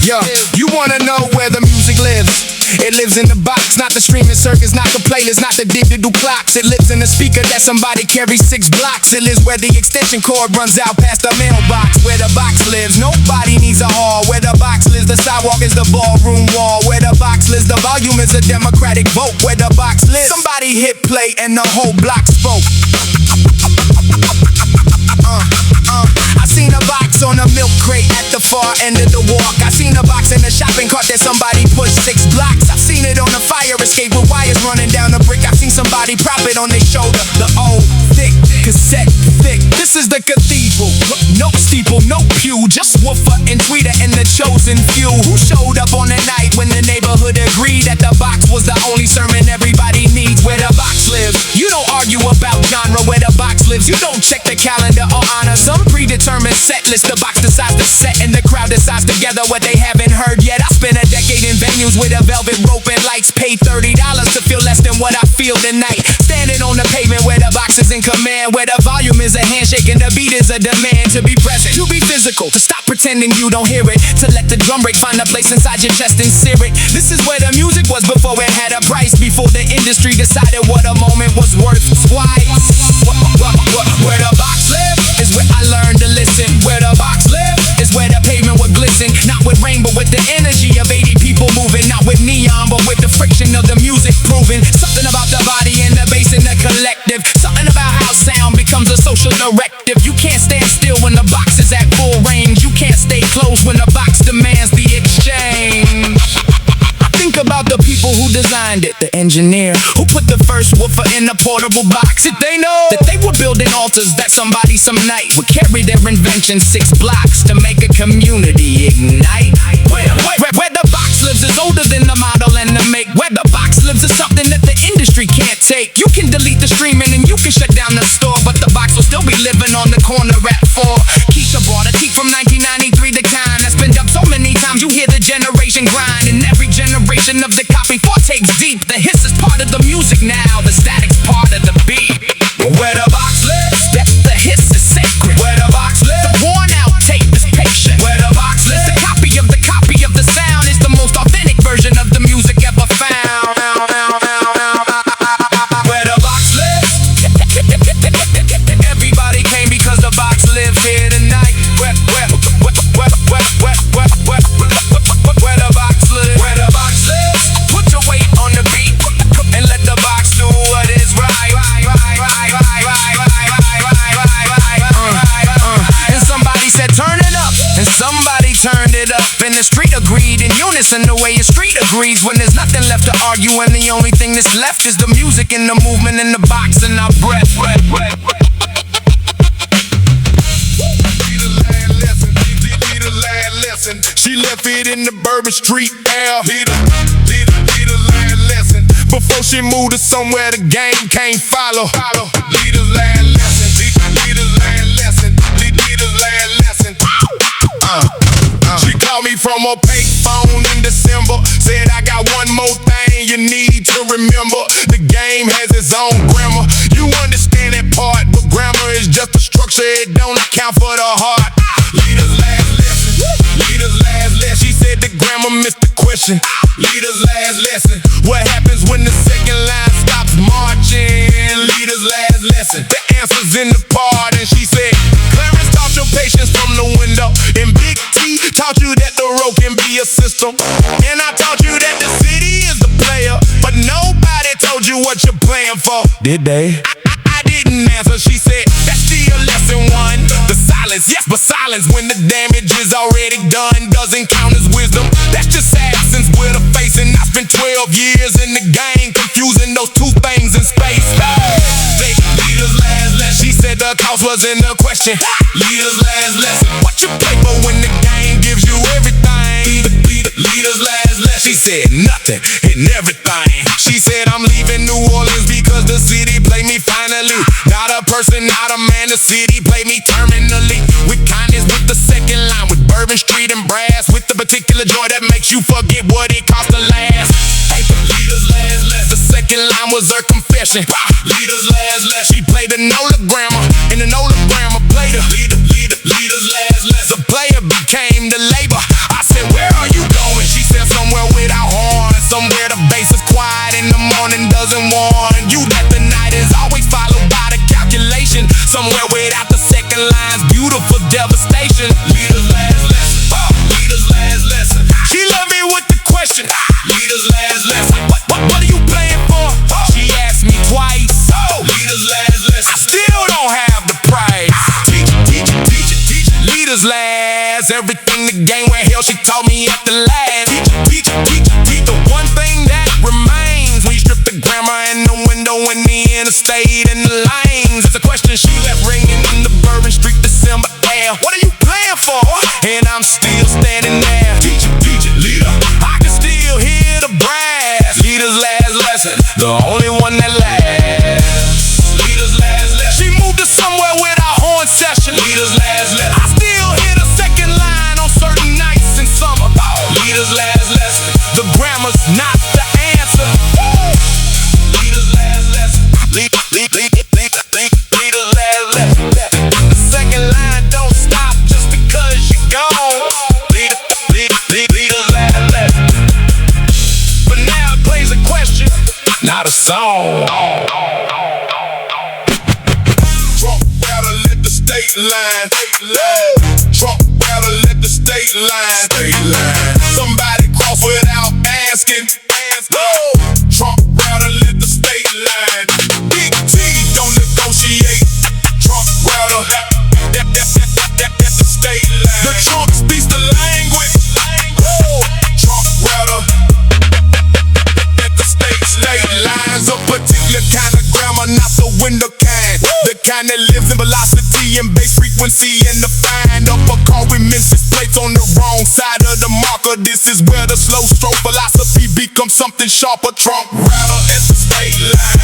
Yeah. You wanna know where the music lives? It lives in the box, not the streaming circus, not the playlist, not the digital clocks. It lives in the speaker that somebody carries 6 blocks. It lives where the extension cord runs out past the mailbox. Where the box lives, nobody needs a hall. Where the box lives, the sidewalk is the ballroom wall. Where the box lives, the volume is a democratic vote. Where the box lives, somebody hit play and the whole block spoke. I seen a box on a milk crate at the far end of the walk. I seen a box in a shopping cart that somebody pushed 6 blocks. I've seen it on a fire escape with wires running down a brick. I've seen somebody prop it on their shoulder. The old thick cassette thick. This is the cathedral. No steeple, no pew, just woofer and tweeter and the chosen few who showed up on the night when the neighborhood agreed that the box was the only sermon everybody needs. Where the box lives, you don't argue about genre. Where the box lives, you don't check the calendar or honor some predetermined set list. The box decides to set and the crowd decides together what they haven't heard yet. I spent a decade in venues with a velvet rope and lights, paid $30 to feel less than what I feel tonight. Standing on the pavement where the box is in command, where the volume is a handshake and the beat is a demand. To be present, to be physical, to stop pretending you don't hear it, to let the drum break find a place inside your chest and sear it. This is where the music was before it had a price, before the industry decided what a moment was worth twice. Where the box live is where I learned to listen. Where the box live is where the pavement would glisten. Not with rain, but with the energy of 80 people moving. Not with neon, but with the friction of the music proving. Something about the body and the bass and the collective. Something about how sound becomes a social directive. You can't stand still when the box is at full range. You can't stay close when the box demands the exchange. Think about the people who designed it, the engineer who put the first woofer in a portable box. Did they know that they were building altars that somebody some night would carry their invention 6 blocks to make a community ignite? Where the box lives is older than the model and the make. Where the box lives is something that the industry can't take. You can delete the streaming and you can shut down the store, but the box will still be living on the corner at 4. Keisha brought a teak from 1993, the kind that's been dubbed so many times you hear the generation grind. And every generation of the copy 4 takes deep. The hiss is part of the music now, the static's part of the beat. Where the box lives, the hiss is sacred. Where the box lives, the worn out tape is patient. Where the box lives, the copy of the the street agreed. In unison, the way the street agrees. When there's nothing left to argue, and the only thing that's left is the music and the movement and the box and our breath. She left it in the Bourbon Street air. Lita last lesson. Before she moved to somewhere the game can't follow. Lita's last lesson. Lita's last lesson. Lita's last lesson. She called me from a pay phone in December. Said I got one more thing you need to remember. The game has its own grammar. You understand that part, but grammar is just a structure. It don't account for the heart. Lita's last lesson. Lita's last lesson. She said the grammar missed the question. Lita's last lesson. What happens when the second line stops marching? Lita's last lesson. The answer's in the part, and she said Clarence taught your patience from the window, and Big T taught you that the road can be a system. And I taught you that the city is the player, but nobody told you what you're playing for. Did they? I didn't answer. She said that's still lesson one. The silence, yes, but silence when the damage is already done doesn't count as wisdom. That's just absence with a face. And I spent 12 years in the game confusing those two things in space. Lita's last lesson. She said the cost wasn't a question. Lita's last lesson. What you play for when the game gives you everything? Lita's last lesson. She said nothing and everything. She said I'm leaving New Orleans because the city played me finally. Not a person, not a man, the city played me terminally. With kindness, with the second line, with Bourbon Street and brass, with the particular joy that makes you forget what it cost to last. Lita's last lesson. The second line was her confession. Lita's last lesson. She played the Nola grammar, and the Nola grammar played her. Lita's last lesson. The player became the labor. I said, where are you going? She said, somewhere without horns, somewhere the bass is quiet in the morning doesn't warn you that the night is always followed by the calculation. Somewhere without the second line's beautiful devastation. Lita's last lesson. Lita's last lesson. She left me with the question. Lita's last lesson. What are you playing for? She asked me twice. Lita's last lesson. I still don't have the price. Teach it. Lita's last. Everything the game went hell, she taught me at the last. Teach it. The one thing that remains when you strip the grammar and the window and the interstate and the lanes. It's a question she left ringing in the Bourbon Street December air. What are you playing for? And I'm still standing there. Teach it, Lita. I can still hear the brass. Lita's last lesson, the only one that lasts. Lita's last lesson. She moved to somewhere with our horn session. Lita's last lesson. I still hear the second line on certain nights in summer. Lita's last lesson. The grammar's not the answer. Lita's last lesson. Lita's last lesson. The second line don't stop just because you're gone. Lita's last lesson. But now it plays a question, not a song. Trunk rattle at the state line. Trunk rattle at the state line. Somebody cross without asking. Trunk rattle at the state line. Big T don't negotiate. Trunk rattle at the state line. The trunk speaks the language. Trunk rattle at the state lines. A particular kind of grammar, not the window kind. The kind that lives in velocity and bass frequency and the fine upper car with Memphis plates on the wrong side of the marker. This is where the slow stroke philosophy becomes something sharper. Trunk rattle at the state line.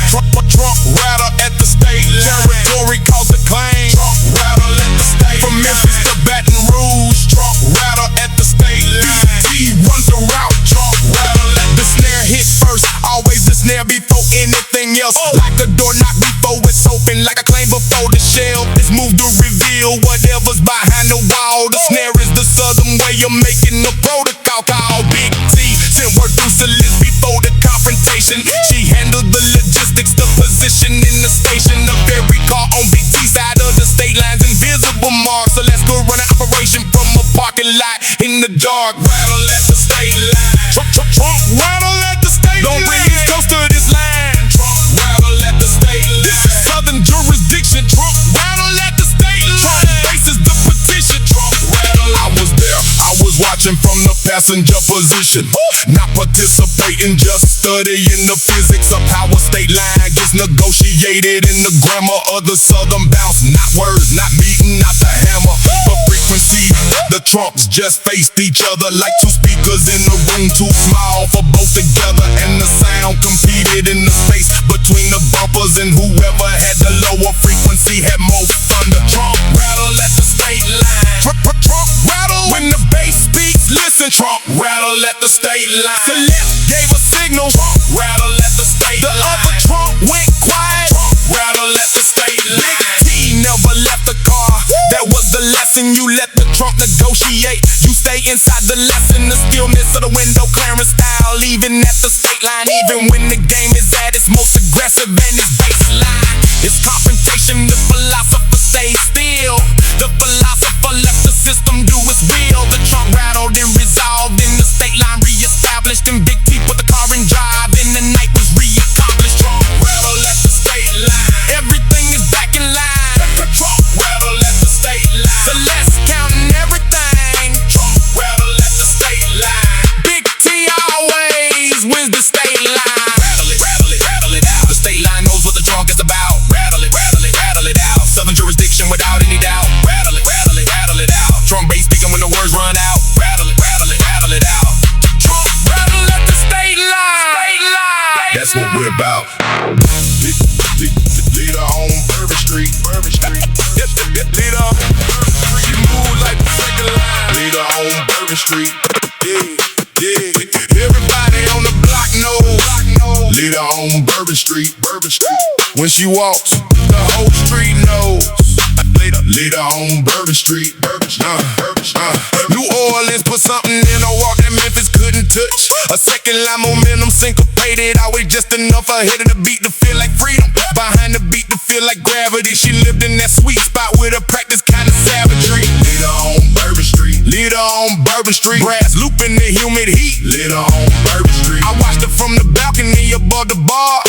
Trunk rattle at the state line. Territory calls the claim. Trunk rattle at the state line. From Memphis to Baton Rouge. Trunk rattle at the state line. T runs the route. Trunk rattle at the snare hit first. Always the snare before anything else. Like a door knock before it's open. Like a claim before the shell. It's moved to reveal whatever's behind the wall. The snare is the southern way of making the protocol called Big T. Sent word through Celeste before the confrontation. She handled the logistics, the position in the station of every car on Big T side of the state lines. Invisible marks. So let's go run an operation from a parking lot in the dark. Rattle at the state line. Trunk rattle at the state line. Don't bring me close to this line. Trunk rattle at the state line. This is southern jurisdiction. Trunk rattle at the state line. Trunk faces the petition. Trunk rattle. I was there. I was watching from the passenger position. Not participating, just studying the physics of how a state line gets negotiated in the grammar of the southern bounce. Not words, not beating, not the hammer, but frequency. The trunks just faced each other like two speakers in the room, too small for both together, and the sound competed in the space between the bumpers, and whoever had the lower frequency had more thunder. Trunk rattle at the state line. Trunk rattle when the bass speaks. Listen, trunk rattle at the state line. The left gave a signal. Trunk rattle at the state line. The other trunk went quiet. Trunk rattle at the state line. Big T never left the car. That was the lesson. You let the trunk negotiate. You stay inside the lesson. The stillness of the window, Clarence style. Even at the state line, even when the game is at its most aggressive and its baseline. It's confrontation. The philosopher stays still. The philosopher left the system do its will. The trunk rattled and resolved in the state line reestablished. And Big T put the car in drive and the night was reaccomplished. Trunk rattle at the state line. Everything is back in line. Trunk rattle at the state line. The less counting everything. Trunk rattle at the state line. Big T always wins the state line. Rattle it, rattle it, rattle it out. The state line knows what the trunk is about. Rattle it, rattle it, rattle it out. Southern jurisdiction without any doubt. Rattle it, rattle it, rattle it out. Trunk bass speaking when the words run out. Rattle it, rattle it, rattle it out. Trunk rattle at the state line. State line. That's what we're about. Lita on Bourbon Street. Bourbon Street. Lita on Bourbon Street. She move like the second line. Lita on Bourbon Street. Yeah. Everybody on the block knows. Lita on Bourbon Street. Bourbon Street. When she walks, the whole street knows. Lita on Bourbon Street. New Orleans put something in a walk that Memphis couldn't touch. A second line momentum syncopated, always just enough ahead of the beat to feel like freedom. Behind the beat to feel like gravity. She lived in that sweet spot with a practice kind of savagery. Lita on Bourbon Street. Lita on Bourbon Street. Brass loop in the humid heat. Lita on Bourbon Street. I watched her from the balcony above the bar.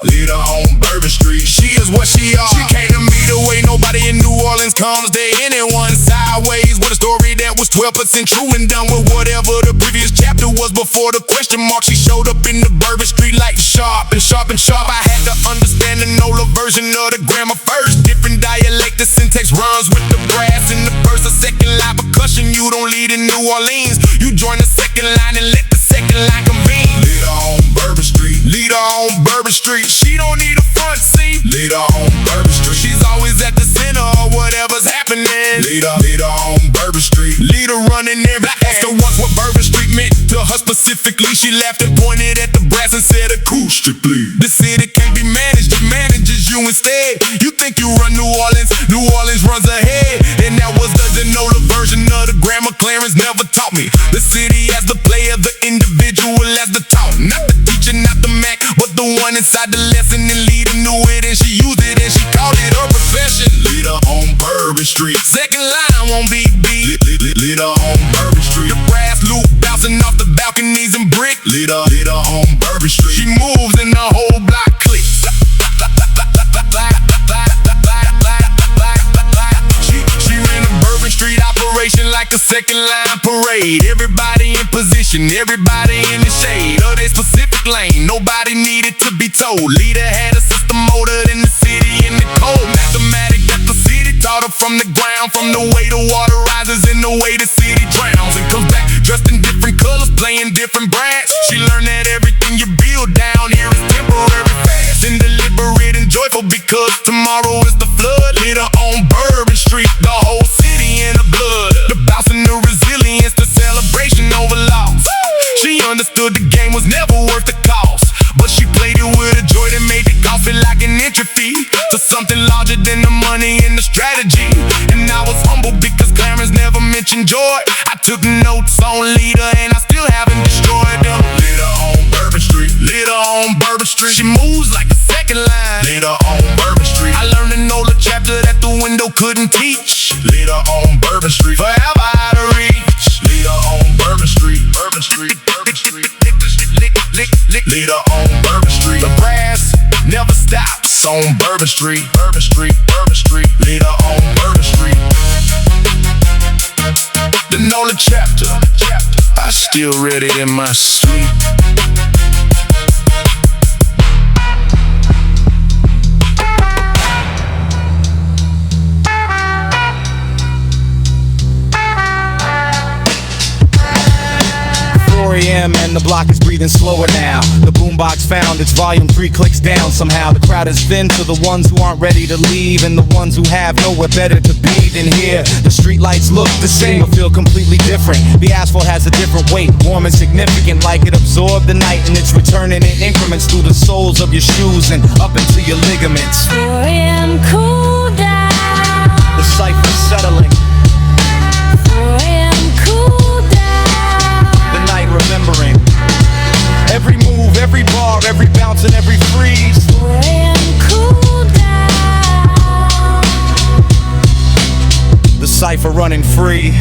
Lita on Bourbon Street. She is what she are. She came to me the way nobody in New Orleans comes to anyone. Sideways with a story that was 12% true and done with whatever the previous chapter was before the question mark. She showed up in the Bourbon Street like sharp and sharp and sharp. I had to understand the NOLA version of the grammar first. Different dialect, the syntax runs with the brass in the first or second line percussion. You don't lead in New Orleans. You join the second line and let the second line convene. Lita on Bourbon Street. Lita on Bourbon Street. She don't need a front seat. Lita on Bourbon Street. She's always at the center of whatever's happening. Lita on Bourbon Street. Lita running every asked her once what Bourbon Street meant to her specifically. She laughed and pointed at the brass and said acoustically. The city can't be managed, it manages you instead. You think you run New Orleans runs ahead. And that was the Denola version of the grammar Clarence never taught me. The city as the player, the individual as the talk. Not the teacher, not the Mack, but the one inside the lesson. And Lita knew it and she used it and she called it her profession. Lita on Bourbon Street. Second line won't be beat. Lita on Bourbon Street. The brass loop bouncing off the balconies and brick. Lita on Bourbon Street. She moves and the whole block clicks. She ran the Bourbon Street operation like a second line parade. Everybody in position, everybody in the shade of their specific lane. Nobody needed to be told. Lita had a system older than the city in the cold. Mathematic that the city taught her from the ground. From the way the water rises and the way the city drowns. And comes back dressed in different colors, playing different brands. She learned that everything you build down here is temporary, fast and deliberate and joyful, because tomorrow is the flood. Lita on Bourbon Street, the whole city in the blood. The bounce and the resilience, the celebration over loss. She understood the game was never worth the cost, but she played it with a joy that made the cost feel like an entry fee to something larger than the money and the strategy. And I was humble because Clarence never mentioned joy. I took notes on Lita and I still haven't destroyed them. Lita on Bourbon Street. Lita on Bourbon Street. She moves like a second line. Lita on Bourbon Street. I learned to know the chapter that the window couldn't teach. Lita on Bourbon Street. Forever out of reach. Lita on Bourbon Street. Bourbon Street. Bourbon Street. Lita on Bourbon Street. The brass never stops on Bourbon Street. Bourbon Street. Bourbon Street. Lita on Bourbon Street. The NOLA chapter. I still ready in my suite. 4 a.m. and the block is breathing slower now. The boombox found its volume 3 clicks down somehow. The crowd is thin to the ones who aren't ready to leave, and the ones who have nowhere better to be than here. The street lights look the same but feel completely different. The asphalt has a different weight, warm and significant, like it absorbed the night, and it's returning in increments through the soles of your shoes and up into your ligaments. 4 a.m. Cooldown. The cypher's settling. 4 a.m. Cooldown. The night remembering. Every move, every bar, every bounce, and every freeze. 4 a.m. Cooldown. The cypher running free.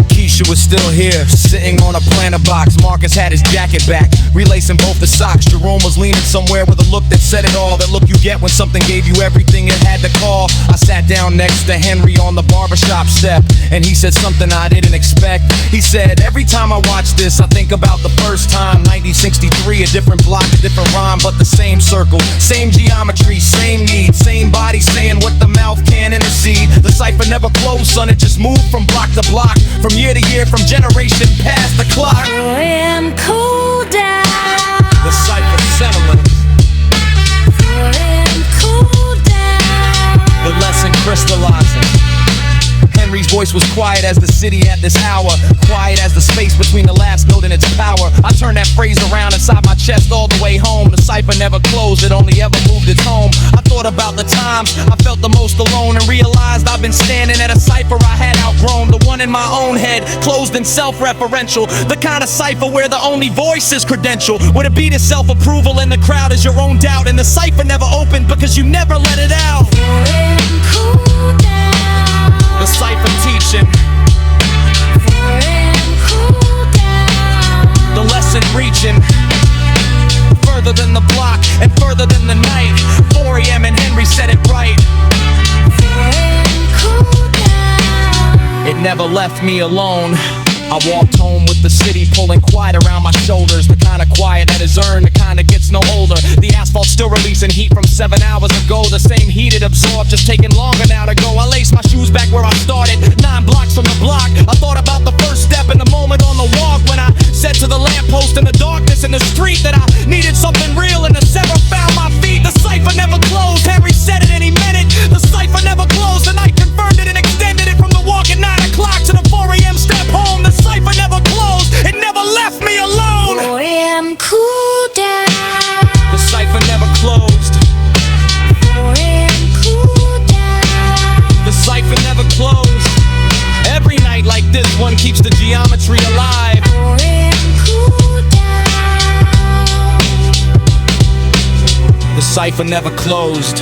Keisha was still here, sitting on a planter box. Marcus had his jacket back, relacing both the socks. Jerome was leaning somewhere with a look that said it all. That look you get when something gave you everything it had to call. I sat down next to Henry on the barbershop step, and he said something I didn't expect. He said, every time I watch this, I think about the first time, 1963, a different block, a different rhyme, but the same circle, same geometry, same need, same body saying what the mouth can't intercede. The cipher never closed, son, it just moved from block to block, from year to year, from generation past the clock. 4 a.m. Cooldown. The cipher settling. 4 a.m. Cooldown. The lesson crystallizing. Henry's voice was quiet as the city at this hour, quiet as the space between the last note and its power. I turned that phrase around inside my chest all the way home. The cipher never closed, it only ever moved its home. I thought about the times I felt the most alone and realized I've been standing at a cipher I had outgrown. The one in my own head, closed and self-referential. The kind of cipher where the only voice is credential. Would it be the self-approval in the crowd is your own doubt, and the cipher never opened because you never let it out. 4 a.m. Cooldown. The cipher teaching. 4 a.m. Cooldown. The lesson reaching further than the block and further than the night. 4 a.m. and Henry said it right. 4 a.m. Cooldown. It never left me alone. I walked home with the city pulling quiet around my shoulders. The kind of quiet that is earned, the kind that gets no older. The asphalt still releasing heat from 7 hours ago. The same heat it absorbed, just taking longer now to go. I laced my shoes back where I started, 9 blocks from the block. I thought about the first step in the moment on the walk, when I said to the lamppost in the darkness in the street that I needed something real, and the sever found my feet. The cipher never closed, Henry said it and he meant it. The cipher never closed, the night confirmed it and extended it. From the walk at 9 o'clock to the 4 a.m. step home. The cipher never closed, it never left me alone. 4 a.m. Cooldown. The cipher never closed. 4 a.m. Cooldown. The cipher never closed. Every night like this one keeps the geometry alive. 4 a.m. Cooldown. The cipher never closed.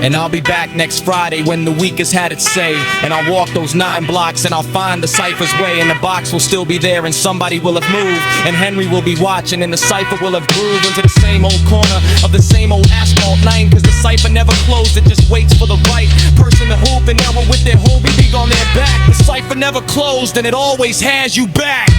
And I'll be back next Friday when the week has had its say. And I'll walk those 9 blocks and I'll find the cipher's way. And the box will still be there and somebody will have moved. And Henry will be watching and the cipher will have grooved into the same old corner of the same old asphalt lane. Cause the cipher never closed, it just waits for the right person to hoop. And now with their whole big on their back. The cipher never closed and it always has you back.